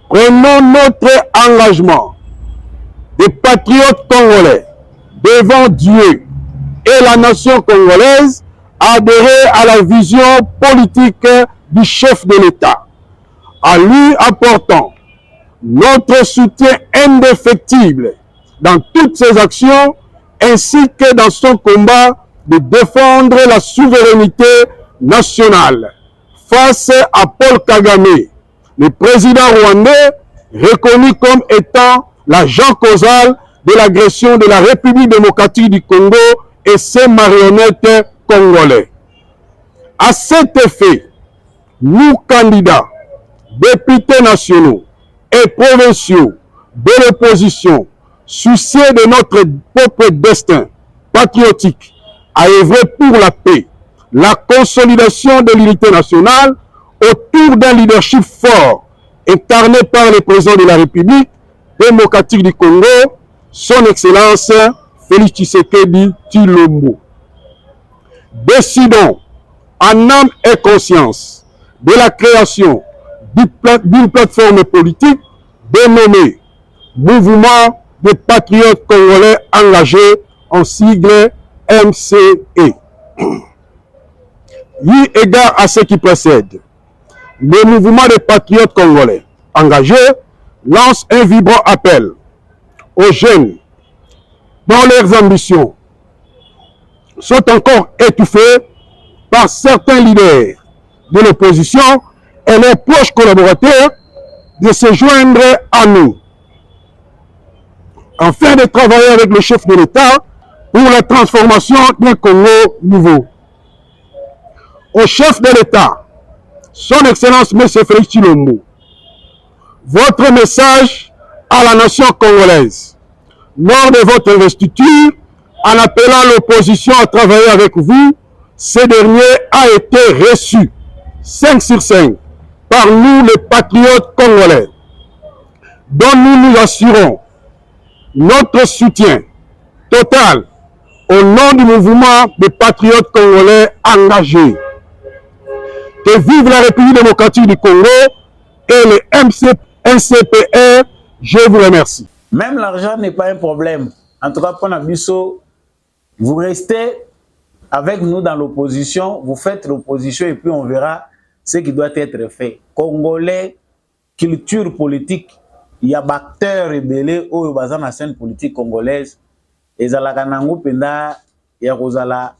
prenons notre engagement des patriotes congolais devant Dieu et la nation congolaise à adhérer à la vision politique du chef de l'État, en lui apportant notre soutien indéfectible dans toutes ses actions ainsi que dans son combat de défendre la souveraineté nationale face à Paul Kagame, le président rwandais reconnu comme étant l'agent causal de l'agression de la République démocratique du Congo et ses marionnettes congolais. À cet effet, nous, candidats, députés nationaux et provinciaux de l'opposition, soucieux de notre propre destin patriotique, à œuvrer pour la paix, la consolidation de l'unité nationale autour d'un leadership fort incarné par le président de la République démocratique du Congo, son Excellence Félix Tshisekedi Tshilombo. Décidons en âme et conscience de la création d'une plateforme politique dénommée Mouvement des Patriotes Congolais Engagés, en sigle MCE. Eu égard à ce qui précède, le Mouvement des Patriotes Congolais Engagés lance un vibrant appel aux jeunes dont leurs ambitions sont encore étouffées par certains leaders de l'opposition et leurs proches collaborateurs de se joindre à nous, afin de travailler avec le chef de l'État pour la transformation d'un Congo nouveau. Au chef de l'État, son Excellence M. Félix Tshilombo, votre message à la nation congolaise, lors de votre investiture, en appelant l'opposition à travailler avec vous, ce dernier a été reçu 5 sur 5 par nous les patriotes congolais, dont nous nous assurons notre soutien total au nom du mouvement des patriotes congolais engagés. Que vive la République démocratique du Congo et le NCPR, je vous remercie. Même l'argent n'est pas un problème. En tout cas, pour Nabiso, vous restez avec nous dans l'opposition, vous faites l'opposition et puis on verra ce qui doit être fait. Congolais, culture politique, il y a acteurs rebelles au bazan la scène politique congolaise. Et zalaka nango penda ya kozala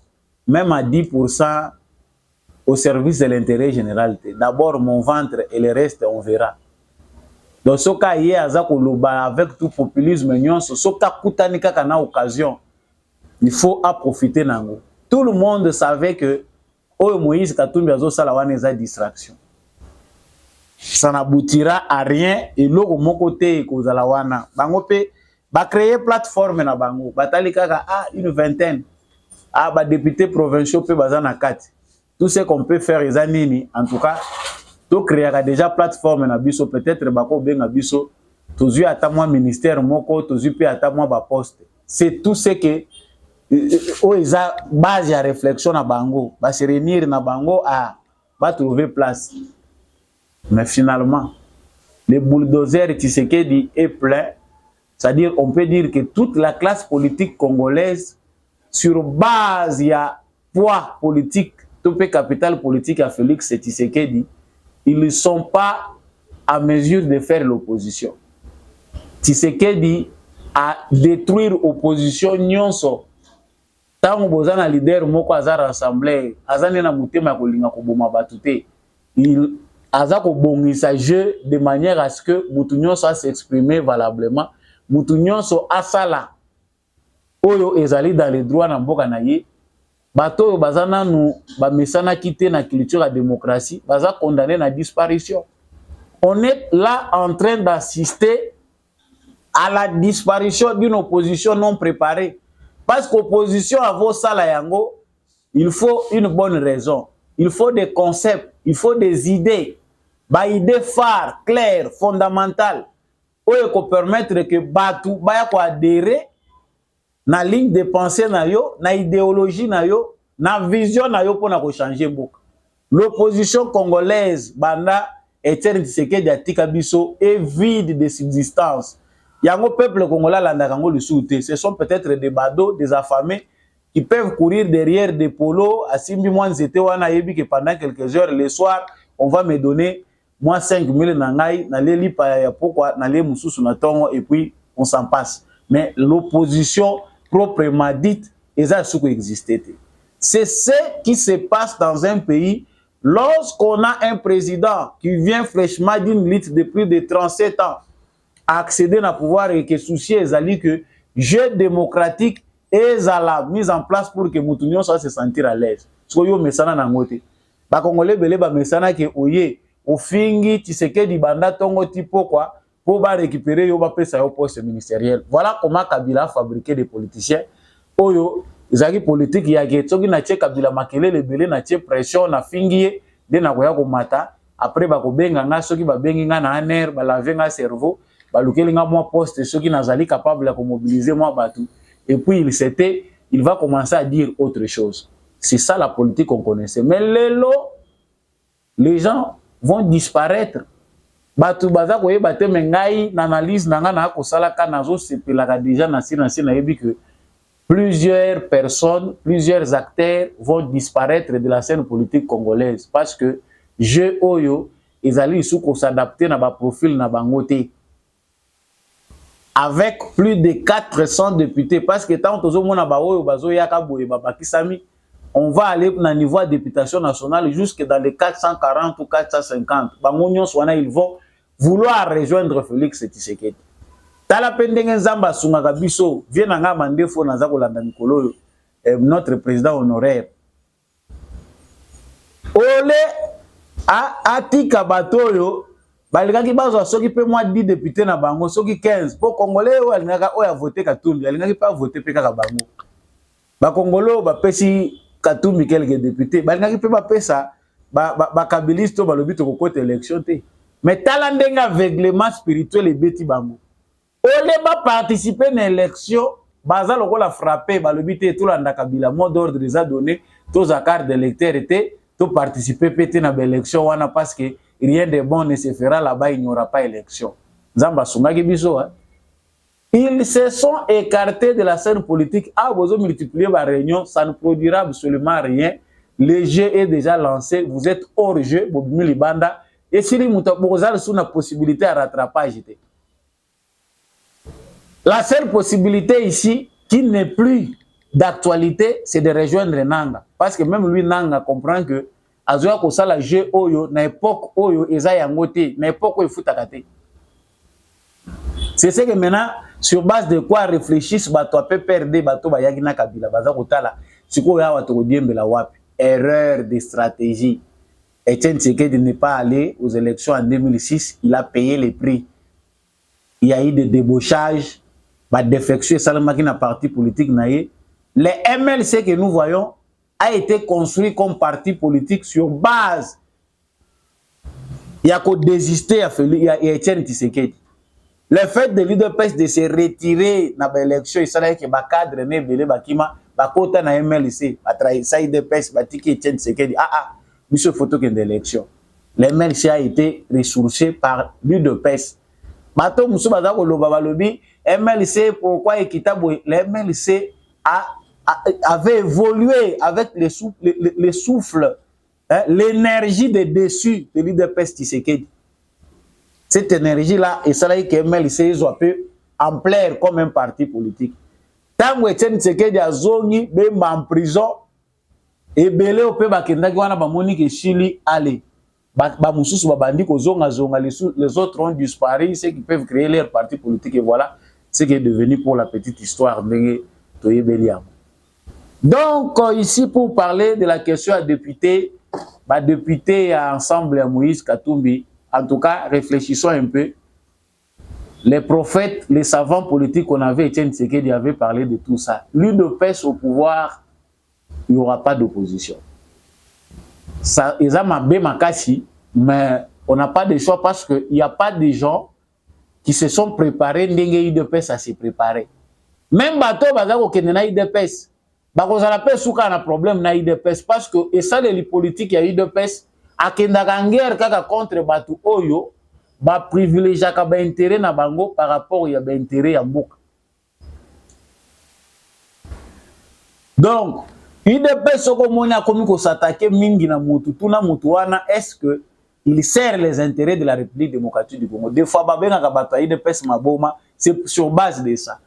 même à 10% au service de l'intérêt général. D'abord mon ventre et le reste on verra. Donc ce cas hier azako loba avec tout populisme nyonso soka kutani kaka na occasion. Il faut en profiter nango. Tout le monde savait que Moïse Katumbi azo sala wana eza distraction. Ça n'aboutira à rien et l'autre mon côté kozala wana. Bango pe ba créer plateforme na bango. Batali kaka une vingtaine. Ba député provinciaux pe bazana 4. Tout ce qu'on peut faire eza nini en tout cas to créer déjà plateforme na biso peut-être bako benga biso tozu ata moi ministère moko tozu pe ata moi ba poste. C'est tout ce que eza base ya réflexion na bango, ba se réunir na bango ba trouver place. Mais finalement, le bulldozer Tshisekedi est plein. C'est-à-dire, on peut dire que toute la classe politique congolaise, sur base il y a poids politique, tout le capital politique à Félix Tshisekedi, ils ne sont pas à mesure de faire l'opposition. Tshisekedi a détruire l'opposition nyonso. Tant que un leader moko aza rassemblé, azane na mutema kolinga koboma batute, il aza ko bongisa jeu de manière à ce que mutu nyonso a s'exprimer valablement, mutu nyonso asala oyo ezali dans les droits na mboka na ye, bato oyo bazana nu ba mesana kité na culture ya démocratie, baza condamné na disparition. On est là en train d'assister à la disparition d'une opposition non préparée. Parce qu'opposition à vos salayango, il faut une bonne raison. Il faut des concepts, il faut des idées. Des idées phares, claires, fondamentales. Pour permettre que Batu baya ko adhérer na ligne de pensée na yo, na idéologie na yo, na vision na yo pour na ko changer beaucoup. L'opposition congolaise, banda Etienne Tshisekedi atika biso est vide de subsistance. Yango peuple congolais landakango le souté. Ce sont peut-être des badauds, des affamés qui peuvent courir derrière des polos. À Simbi Mwanzete wana yebi que pendant quelques heures le soir, on va me donner moi 5 000 nangai, n'allez li pa pourquoi n'allez mususu na tongo et puis on s'en passe. Mais l'opposition proprement dite, eza souko existait. C'est ce qui se passe dans un pays lorsqu'on a un président qui vient fraîchement d'une lutte de plus de 37 ans à accéder à pouvoir et que souci ezali que jeu démocratique est à la mise en place pour que Moutounion soit se sentir à l'aise. So yo mesana na ngote. Ba Congolais belé ba mesana ke oye au fingi Tshisekedi banda tongo tipo quoi pour ba récupérer yo ba pesa yo poste ministériel. Voilà comment Kabila a fabriqué des politiciens. Oyo ezali politique ya ke tsoki na tche Kabila makelele belé na tche pression na fingi de na koya ko mata après ba ko benga nga soki ba bengi nga na aner ba laver nga cerveau. Balukelinga moi poste ceux qui n'azali capable de mobiliser moi batu et puis il va commencer à dire autre chose. C'est ça la politique qu'on connaissait. Mais les gens vont disparaître. Batu baza koye bate mengai n'analyse nanga na ko sala kanazo sepelaka déjà na yebi que plusieurs personnes, plusieurs acteurs vont disparaître de la scène politique congolaise parce que je oyo ezali sous ko s'adapter na ba profil na bangote. Avec plus de 400 députés, parce que tant on va aller au niveau de députation nationale jusque dans les 440 ou 450. Ils vont vouloir rejoindre Félix Tshisekedi. Notre président honoraire. Ole atika batoyo. Balingaki bazo soki pe moi 10 députés na bango soki 15 pour congolais o alingaka o ya voter Katumbi alingaki pas voter pe kaka bango ba congolais ba pesi Katumbi quelques députés balingaki pe ba pesa ba kabiliste ba lobi to kokota élection te mais tala ndenga aveuglement spirituel et beti bango ole ba participer na élection baza lokola frapper ba lobi te tout landa Kabila mot d'ordre les a donné tous à carte d'électeur était to participer pété na élection wana parce que rien de bon ne se fera là-bas, il n'y aura pas élection. Ils se sont écartés de la scène politique. Ah, vous multiplier la réunion, ça ne produira absolument rien. le jeu est déjà lancé, vous êtes hors jeu, Bobimi Libanda, et si vous avez une possibilité à rattrapage. La seule possibilité ici, qui n'est plus d'actualité, c'est de rejoindre Nanga. Parce que même lui, Nanga comprend que Azoya Kosala jeu Oyo, na époque Oyo, Eza Yangote, na époque Oyo Futakate. C'est ce que maintenant, sur base de quoi réfléchissent, bato a PPRD, bato Bayagina Kabila, Baza Kotala, c'est quoi Yawa Togodiem la WAP. Erreur de stratégie. Etienne Tshisekedi n'est pas allé aux élections en 2006, il a payé les prix. Il y a eu des débauchages, des défections, Salamaki na parti politique naïe. Le MLC que nous voyons a été construit comme parti politique sur base. Il y a qu'à désister à Etienne Tshisekedi. Le fait de l'UDPS de se retirer dans l'élection, il s'agit que les cadres ne belé bakima bakota na MLC, batrahi ça UDPS batiki Etienne Tshisekedi. Monsieur photo que d'élection. Le MLC a été ressourcé par l'UDPS. Bato musu bazako loba balobi MLC pourquoi équitable le MLC avait évolué avec le souffle, hein, l'énergie de dessus de l'UDPS Tshisekedi. Cette énergie-là, et ça là que MLC ils ont pu ampleur comme un parti politique. Tant que Etienne Tshisekedi a zoni bemba en prison, et belé au pe bakenda ki wana ba Monique Chili allez. Ba mususu ba bandi ko zonga les autres ont disparu, ceux qui peuvent créer leur parti politique et voilà ce qui est devenu pour la petite histoire de Toye Beliam. Donc ici pour parler de la question à député, député ensemble à Moïse Katumbi. En tout cas, réfléchissons un peu. Les prophètes, les savants politiques qu'on avait, Etienne Tshisekedi avait parlé de tout ça. L'UDPS au pouvoir, il n'y aura pas d'opposition. Ça, ils ont makasi, mais on n'a pas de choix parce qu'il n'y a pas de gens qui se sont préparés, l'UDPS à se préparer. Même bateau, bazako kende na UDPS, bakozala pe souka na problème na UDPS parce que et ça les politiques il y a UDPS akendaka guerre kaka contre batu oyo ba privilégier ka ba intérêt na bango par rapport ya ba intérêt ya mboka. Donc UDPS soko mona komi ko s'attaquer mingi na mutu tuna mutu wana est-ce que il sert les intérêts de la République démocratique du Congo. Des fois babenga ka batu UDPS maboma, c'est sur base de ça.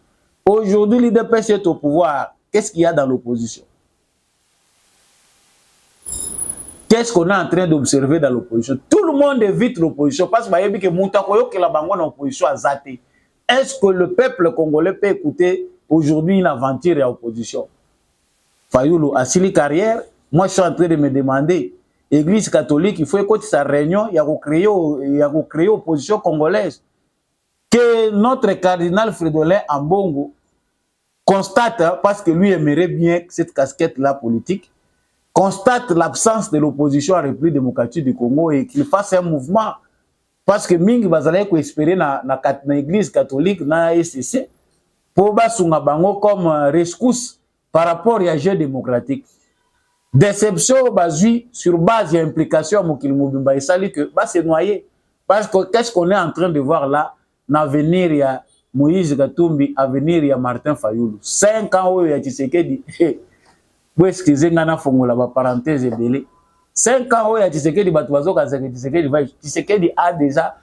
Aujourd'hui l'UDPS est au pouvoir, qu'est-ce qu'il y a dans l'opposition? Qu'est-ce qu'on est en train d'observer dans l'opposition? Tout le monde évite l'opposition parce que la bango dans l'opposition a zaté. Est-ce que le peuple congolais peut écouter aujourd'hui une aventure à l'opposition? Fayoulou, à Sili Carrière, moi je suis en train de me demander, Église catholique, il faut écouter sa réunion, il y a créé opposition congolaise. Que notre cardinal Fridolin Ambongo constate, parce que lui aimerait bien cette casquette-là politique, constate l'absence de l'opposition à la République démocratique du Congo et qu'il fasse un mouvement. Parce que Mingi Bazalé ko espérer na l'église catholique, na SCC, pour basunga bango comme rescousse par rapport à jeu démocratique. Déception basée sur base d'implication à Mokil Mobimba et sali que bah c'est noyé. Parce que qu'est-ce qu'on est en train de voir là, l'avenir il y a Moïse Katumbi, avenir il y a Martin Fayoulou. 5 ans où il y a Tshisekedi. Vous excusez ngana fongola ba parenthèse belé 5 ans où il y a Tshisekedi batuazo ka Tshisekedi a déjà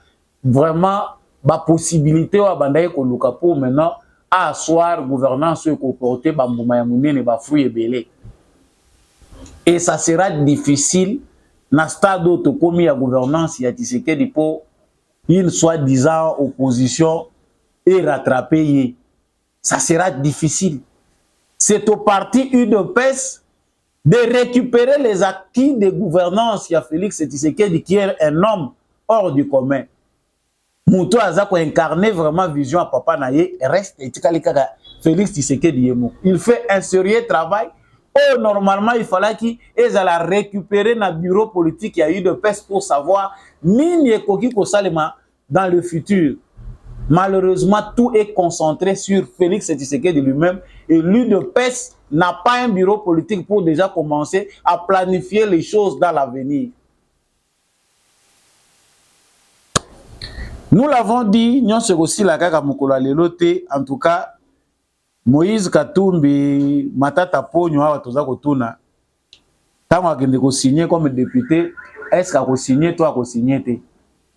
vraiment ba possibilité wa bandaye ko luka pour maintenant asseoir gouvernance et comporter ba mbuma ya munene ba fruit belé. Et ça sera difficile na stade auto komi ya gouvernance ya Tshisekedi pour une soi-disant opposition et rattraper. Ça sera difficile. C'est au parti UDPS de récupérer les acquis de gouvernance. Il y a Félix Tshisekedi qui est un homme hors du commun. Moutou Azako incarner vraiment vision à Papa Naye reste Félix Tshisekedi. Il fait un sérieux travail. Oh, normalement, il fallait qu'il ait récupérer dans le bureau politique. Il y a UDPS pour savoir mine koki ko salema dans le futur. Malheureusement, tout est concentré sur Félix Tshisekedi lui-même et l'UDPS n'a pas un bureau politique pour déjà commencer à planifier les choses dans l'avenir. Nous l'avons dit, nous sommes aussi la kaka mukula lelote, en tout cas, Moïse Katumbi, Matata Ponyo, Tuna. Tant qu'on signer comme député, est-ce qu'on signer toi qu'on signer?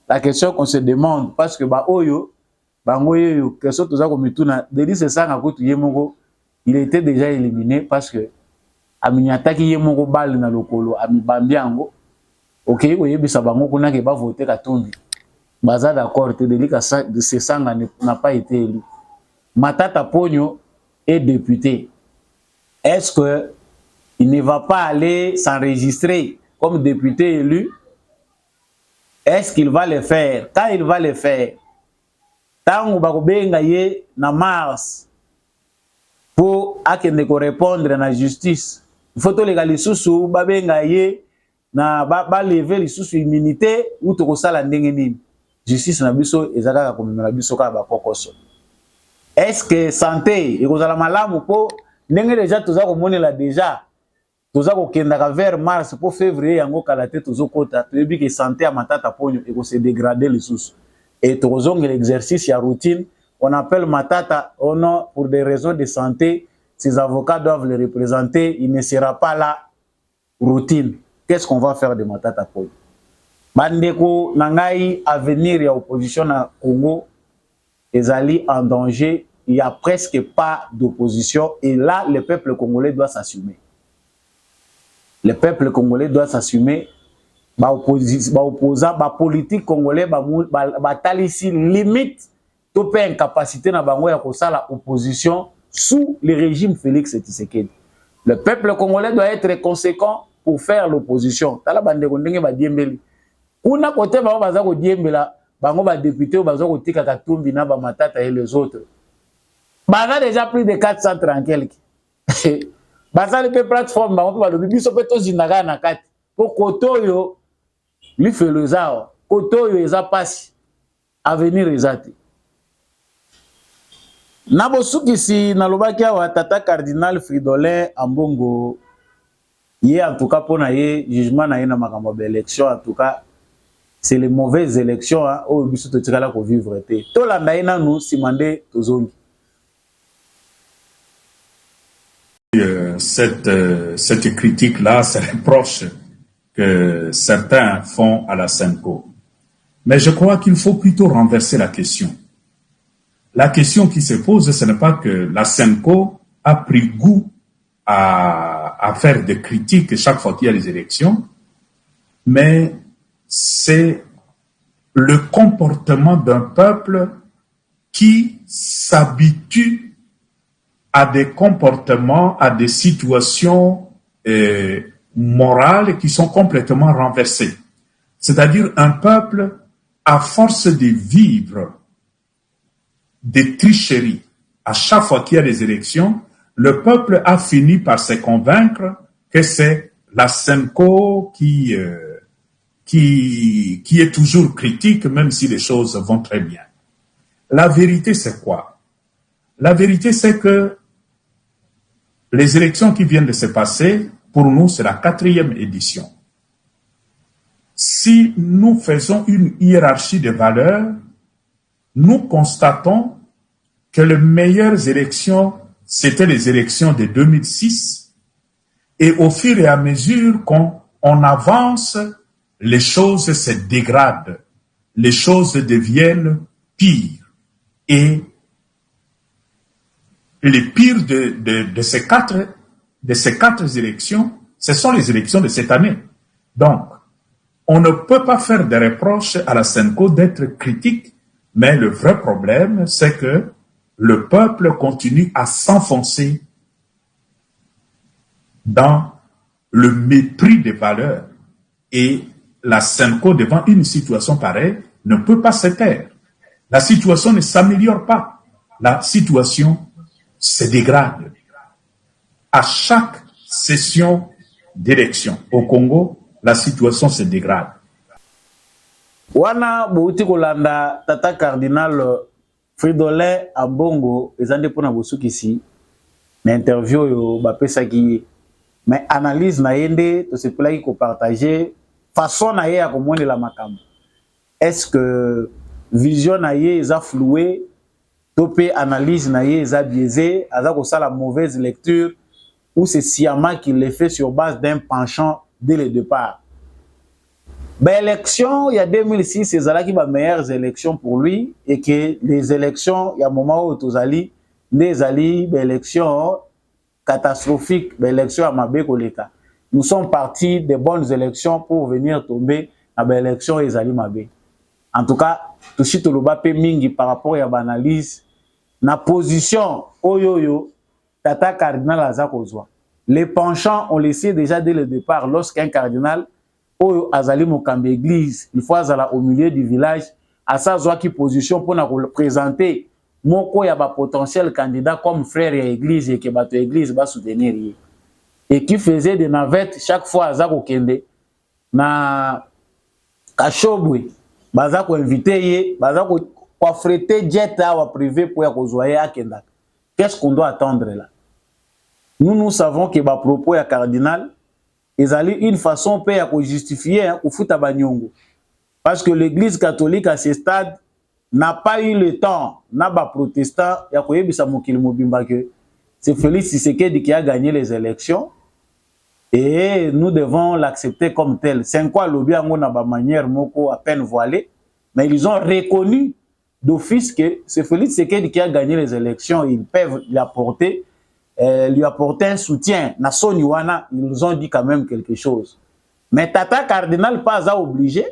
La question qu'on se demande, parce que bah oyo, question tout ça comme tout na, Denis c'est ça il était déjà éliminé parce que Aminyata qui yemoko bal na lokolo, Ami Bambiango, ok, oye bisa bango kuna ke ba voter Katumbi. Baza d'accord, Denis de ce sang n'a pas été élu. Matata Pogno est député. Est-ce que il ne va pas aller s'enregistrer comme député élu? Est-ce qu'il va le faire? Quand il va le faire, tant que ye na mars pour akende ko répondre na justice, il faut to legali susu babenga ye na ba lever li susu immunité ou to ko sala ndenge nini. Justice na biso ezaka ko memela biso ka ba kokoso. Est-ce que santé e ko sala malamu po ndenge déjà toza ko monela déjà toza ko kenda vers mars pour février yango kala te tozo kota toyebi que santé à Matata Pogno et ko se dégrader les sous et tozonga l'exercice ya routine on appelle Matata oh non pour des raisons de santé ses avocats doivent le représenter il ne sera pas là routine. Qu'est-ce qu'on va faire de Matata Pogno? Bandeko nangai avenir ya opposition na Congo ezali en danger, il n'y a presque pas d'opposition et là le peuple congolais doit s'assumer. Le peuple congolais doit s'assumer. Opposant, politique congolais, talisi limite, topé incapacité na bango ya kosala opposition sous le régime Félix Tshisekedi. Le peuple congolais doit être conséquent pour faire l'opposition. Tala bande kondenge ba diembeli. Kuna kote ba baza ko diembela, bango ba député baza ko tika Katumbi na ba Matata et les autres. Baza déjà plus de 400 tranquilles. Basali pe plateforme ba on peut biso pe to zindaga na kati po kotoyo li felezao kotoyo eza pasi avenir ezati na bosukisi na lobaki wa tata cardinal Fridolin Ambongo ye en tout cas pona ye jugement na ye na makambo ba élection en tout cas c'est les mauvaises élections au biso to tikala ko vivre te to landa ina nous simande tozongi. Cette critique-là, ces reproches que certains font à la Senko. Mais je crois qu'il faut plutôt renverser la question. La question qui se pose, ce n'est pas que la Senko a pris goût à faire des critiques chaque fois qu'il y a les élections, mais c'est le comportement d'un peuple qui s'habitue à des comportements, à des situations morales qui sont complètement renversées. C'est-à-dire un peuple, à force de vivre des tricheries, à chaque fois qu'il y a des élections, le peuple a fini par se convaincre que c'est la Senko qui est toujours critique, même si les choses vont très bien. La vérité, c'est quoi? La vérité, c'est que les élections qui viennent de se passer, pour nous, c'est la 4e édition. Si nous faisons une hiérarchie de valeurs, nous constatons que les meilleures élections, c'était les élections de 2006. Et au fur et à mesure qu'on avance, les choses se dégradent, les choses deviennent pires. Et les pires de ces quatre élections, ce sont les élections de cette année. Donc, on ne peut pas faire des reproches à la Senko d'être critique, mais le vrai problème, c'est que le peuple continue à s'enfoncer dans le mépris des valeurs. Et la Senko, devant une situation pareille, ne peut pas se taire. La situation ne s'améliore pas. La situation se dégrade. À chaque session d'élection au Congo, la situation se dégrade. Wana bouti kolanda tata cardinal Fridolin Ambongo ezande pona bosuki si na interview yo bapesa ki mais analyse na yende to se plaki ko partager façon na ye ya komone la makambo. Est-ce que vision na ye eza floué topé analyse na ye eza biaisé aza ko sala mauvaise lecture ou c'est sciemment qu'il le fait sur base d'un penchant dès le départ. L'élection, il y a 2006, c'est là qui va meilleures élections pour lui et que les élections, il y a un moment où Tozali, des élections catastrophiques, élections à Mabé Koleka. Nous sommes partis des bonnes élections pour venir tomber à l'élection et Zali Mabé. En tout cas, tout de suite, le mingi par rapport à l'analyse, la position, oyoyo, tata cardinal Azakozwa. Les penchants, on le sait déjà dès le départ, lorsqu'un cardinal, Oyo Azali Mokambe église, il faut aller au milieu du village, à sa qui position pour nous présenter, moko ya ba potentiel candidat comme frère et église et que bato église va soutenir. Et qui faisait des navettes chaque fois à Zako Kende, na Kachobwe, bazako invité, bazako kwa freter jet à privé pour yakozoyer à Kenda. Qu'est-ce qu'on doit attendre là? Nous savons que ba propos ya cardinal, ils allaient une façon pour justifier au foot à Banyongo. Parce que l'église catholique à ce stade n'a pas eu le temps, n'a pas protestant, c'est Félix Tshisekedi qui a gagné les élections et nous devons l'accepter comme tel. C'est quoi le bien on a ba manière moko à peine voilée, mais ils ont reconnu d'office que c'est Félix Tshisekedi qui a gagné les élections, ils peuvent lui apporter un soutien. Ils ont dit quand même quelque chose. Mais Tata Cardinal pas à obligé.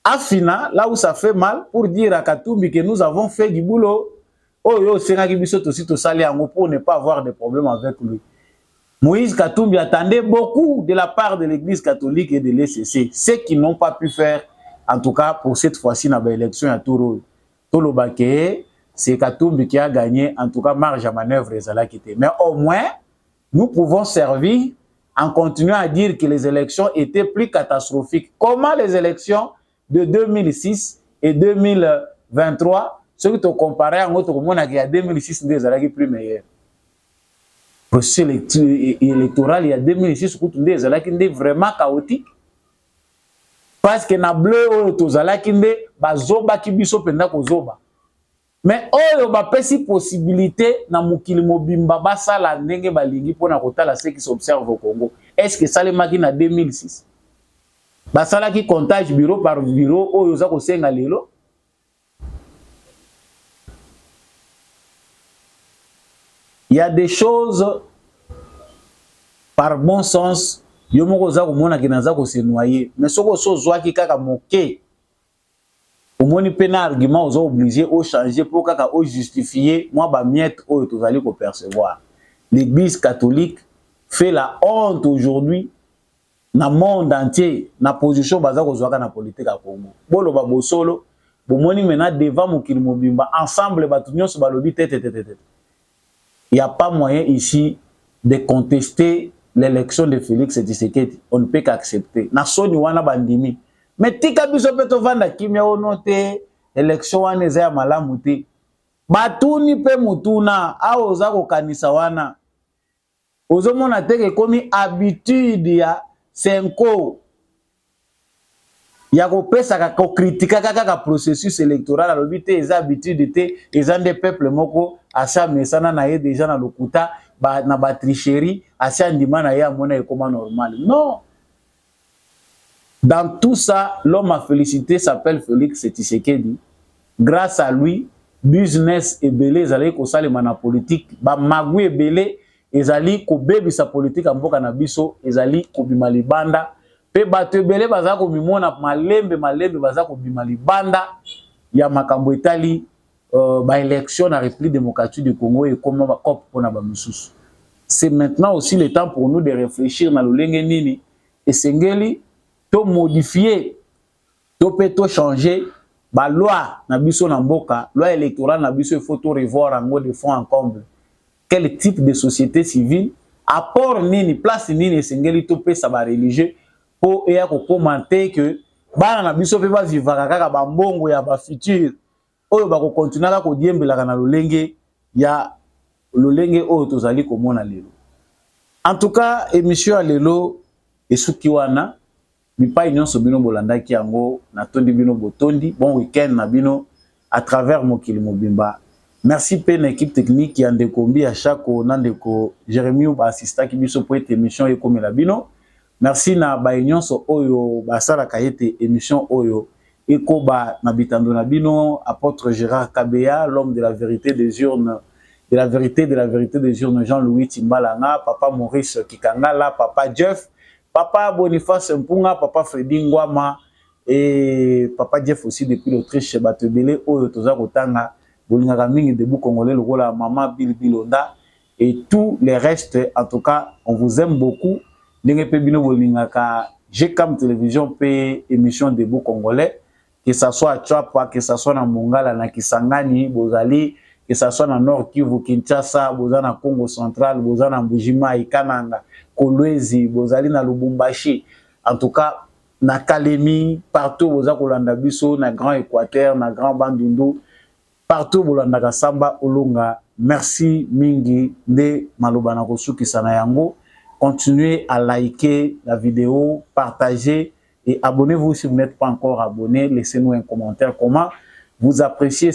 À final, là où ça fait mal, pour dire à Katumbi que nous avons fait du boulot. Oh yo, c'est aussi pour ne pas avoir de problèmes avec lui. Moïse Katumbi attendait beaucoup de la part de l'église catholique et de l'ECC. Ce qu'ils n'ont pas pu faire, en tout cas pour cette fois-ci, dans l'élection à Touro. Tolo Bakeye, c'est Katumbi qui a gagné, en tout cas, marge à manœuvre. Mais au moins, nous pouvons servir en continuant à dire que les élections étaient plus catastrophiques. Comment les élections de 2006 et 2023, ce que tu comparais à notre monde, il y a 2006, des élections plus meilleures. Le processus électoral, il y a 2006, des élections vraiment chaotiques. Parce que na bleu, les élections, bazoba qui biso penda kozoba. Mais oyo ba pesi possibilité na mukili mobimba basala ndenge balingi pona kotala ceux qui s'observent au Congo. Est-ce que ça le maki na 2006? Basala qui comptage bureau par bureau oyo za ko senga lelo. Il y a des choses par bon sens yo moko za ko mona ki naza ko se noyer, mais soko so zwa ki kaka moke. Au moins, il argument aux obligés au changer pour au justifier moi ba miette au tous allez percevoir. L'église catholique fait la honte aujourd'hui dans le monde entier na position baza ko zoaka na politique à Congo. Bolo ba bosolo bo moni maintenant devant mokili mobimba ensemble ba tunyo so balobi tete. Il y a pas moyen ici de contester l'élection de Félix Tshisekedi. On ne peut qu'accepter. Na soni wana bandimi. Mais tika biso peto vanda kimia onote election wana eza ya malamu te. Batuni pe mutuna a oza ko kanisa wana. Ozomona teke komi habitude ya senko. Ya ko pesa ka ko kritika kaka processus électoral alobi te eza habitude te eza nde peuple moko asa mesana na ye déjà na lokuta ba na ba tricherie asa ndima na ye amona ekoma normal. Non. Dans tout ça, l'homme à féliciter s'appelle Félix Tshisekedi. Grâce à lui, business et belé, ils allaient ko sale mana politique. Ba magui et belé, ils allaient ko bébi sa politique en boka na biso, ils allaient ko bimali banda. Pe bate belé baza ko mimona malembe baza ko bimali banda. Ya makambo Italie, ba élection na République démocratique du Congo et comment ba cop pona ba mususu. C'est maintenant aussi le temps pour nous de réfléchir na lolenge nini et sengeli to modifier, to peut changer, ba loi na biso na mboka, loi électorale na biso il faut tout revoir en mode de fond en comble. Quel type de société civile, apport nini, place nini sengeli to pe sa ba religieux pour eya ko commenter que bana na biso pe ba vivaka kaka ba mbongo ya ba futur oyo ba ko continuer ko diembela na lolenge ya lolenge oyo tozali komona lelo. En tout cas, émission lelo esuki wana Mipa nyonso bino bolandaki yango na tondi bino botondi bon week-end na bino à travers mokili mobimba. Merci pe na équipe technique ya ndeko mbi à chaque nandeko Jérémy ba assista ki biso pour cette émission ekomela bino Merci na baïnyonso oyo basala kayete émission oyo ekoba na bitando na bino apôtre Gérard Kabeya, l'homme de la vérité des urnes, de la vérité des urnes, Jean-Louis Timbalanga, papa Maurice Kikangala, papa Jeff, papa Boniface Mpunga, papa Freddy Ngwama et papa Jeff aussi depuis l'Autriche, Batebele oyo toza kotanga bolingaka mingi debout congolais lokola maman Bill Bilonda et tous les restes. En tout cas, on vous aime beaucoup. N'engepé bino bolingaka GCAM télévision pe émission debout congolais, que ça soit à Tchapa, que ça soit na Mongala, na Kisangani, Bozali, que ça soit na Nord Kivu, Kinshasa, Bozana Congo central, Bozana Mbujima, Ikananga, Kolwezi, Bozali na Lubumbashi. En tout cas, na Kalemi, partout Boza Kolanda Biso, na Grand Équateur, na Grand Bandundu, partout Bolanda Kasamba Olunga. Merci mingi de Malobana Kosuki Sanayango. Continuez à liker la vidéo, partager et abonnez-vous si vous n'êtes pas encore abonné. Laissez-nous un commentaire comment vous appréciez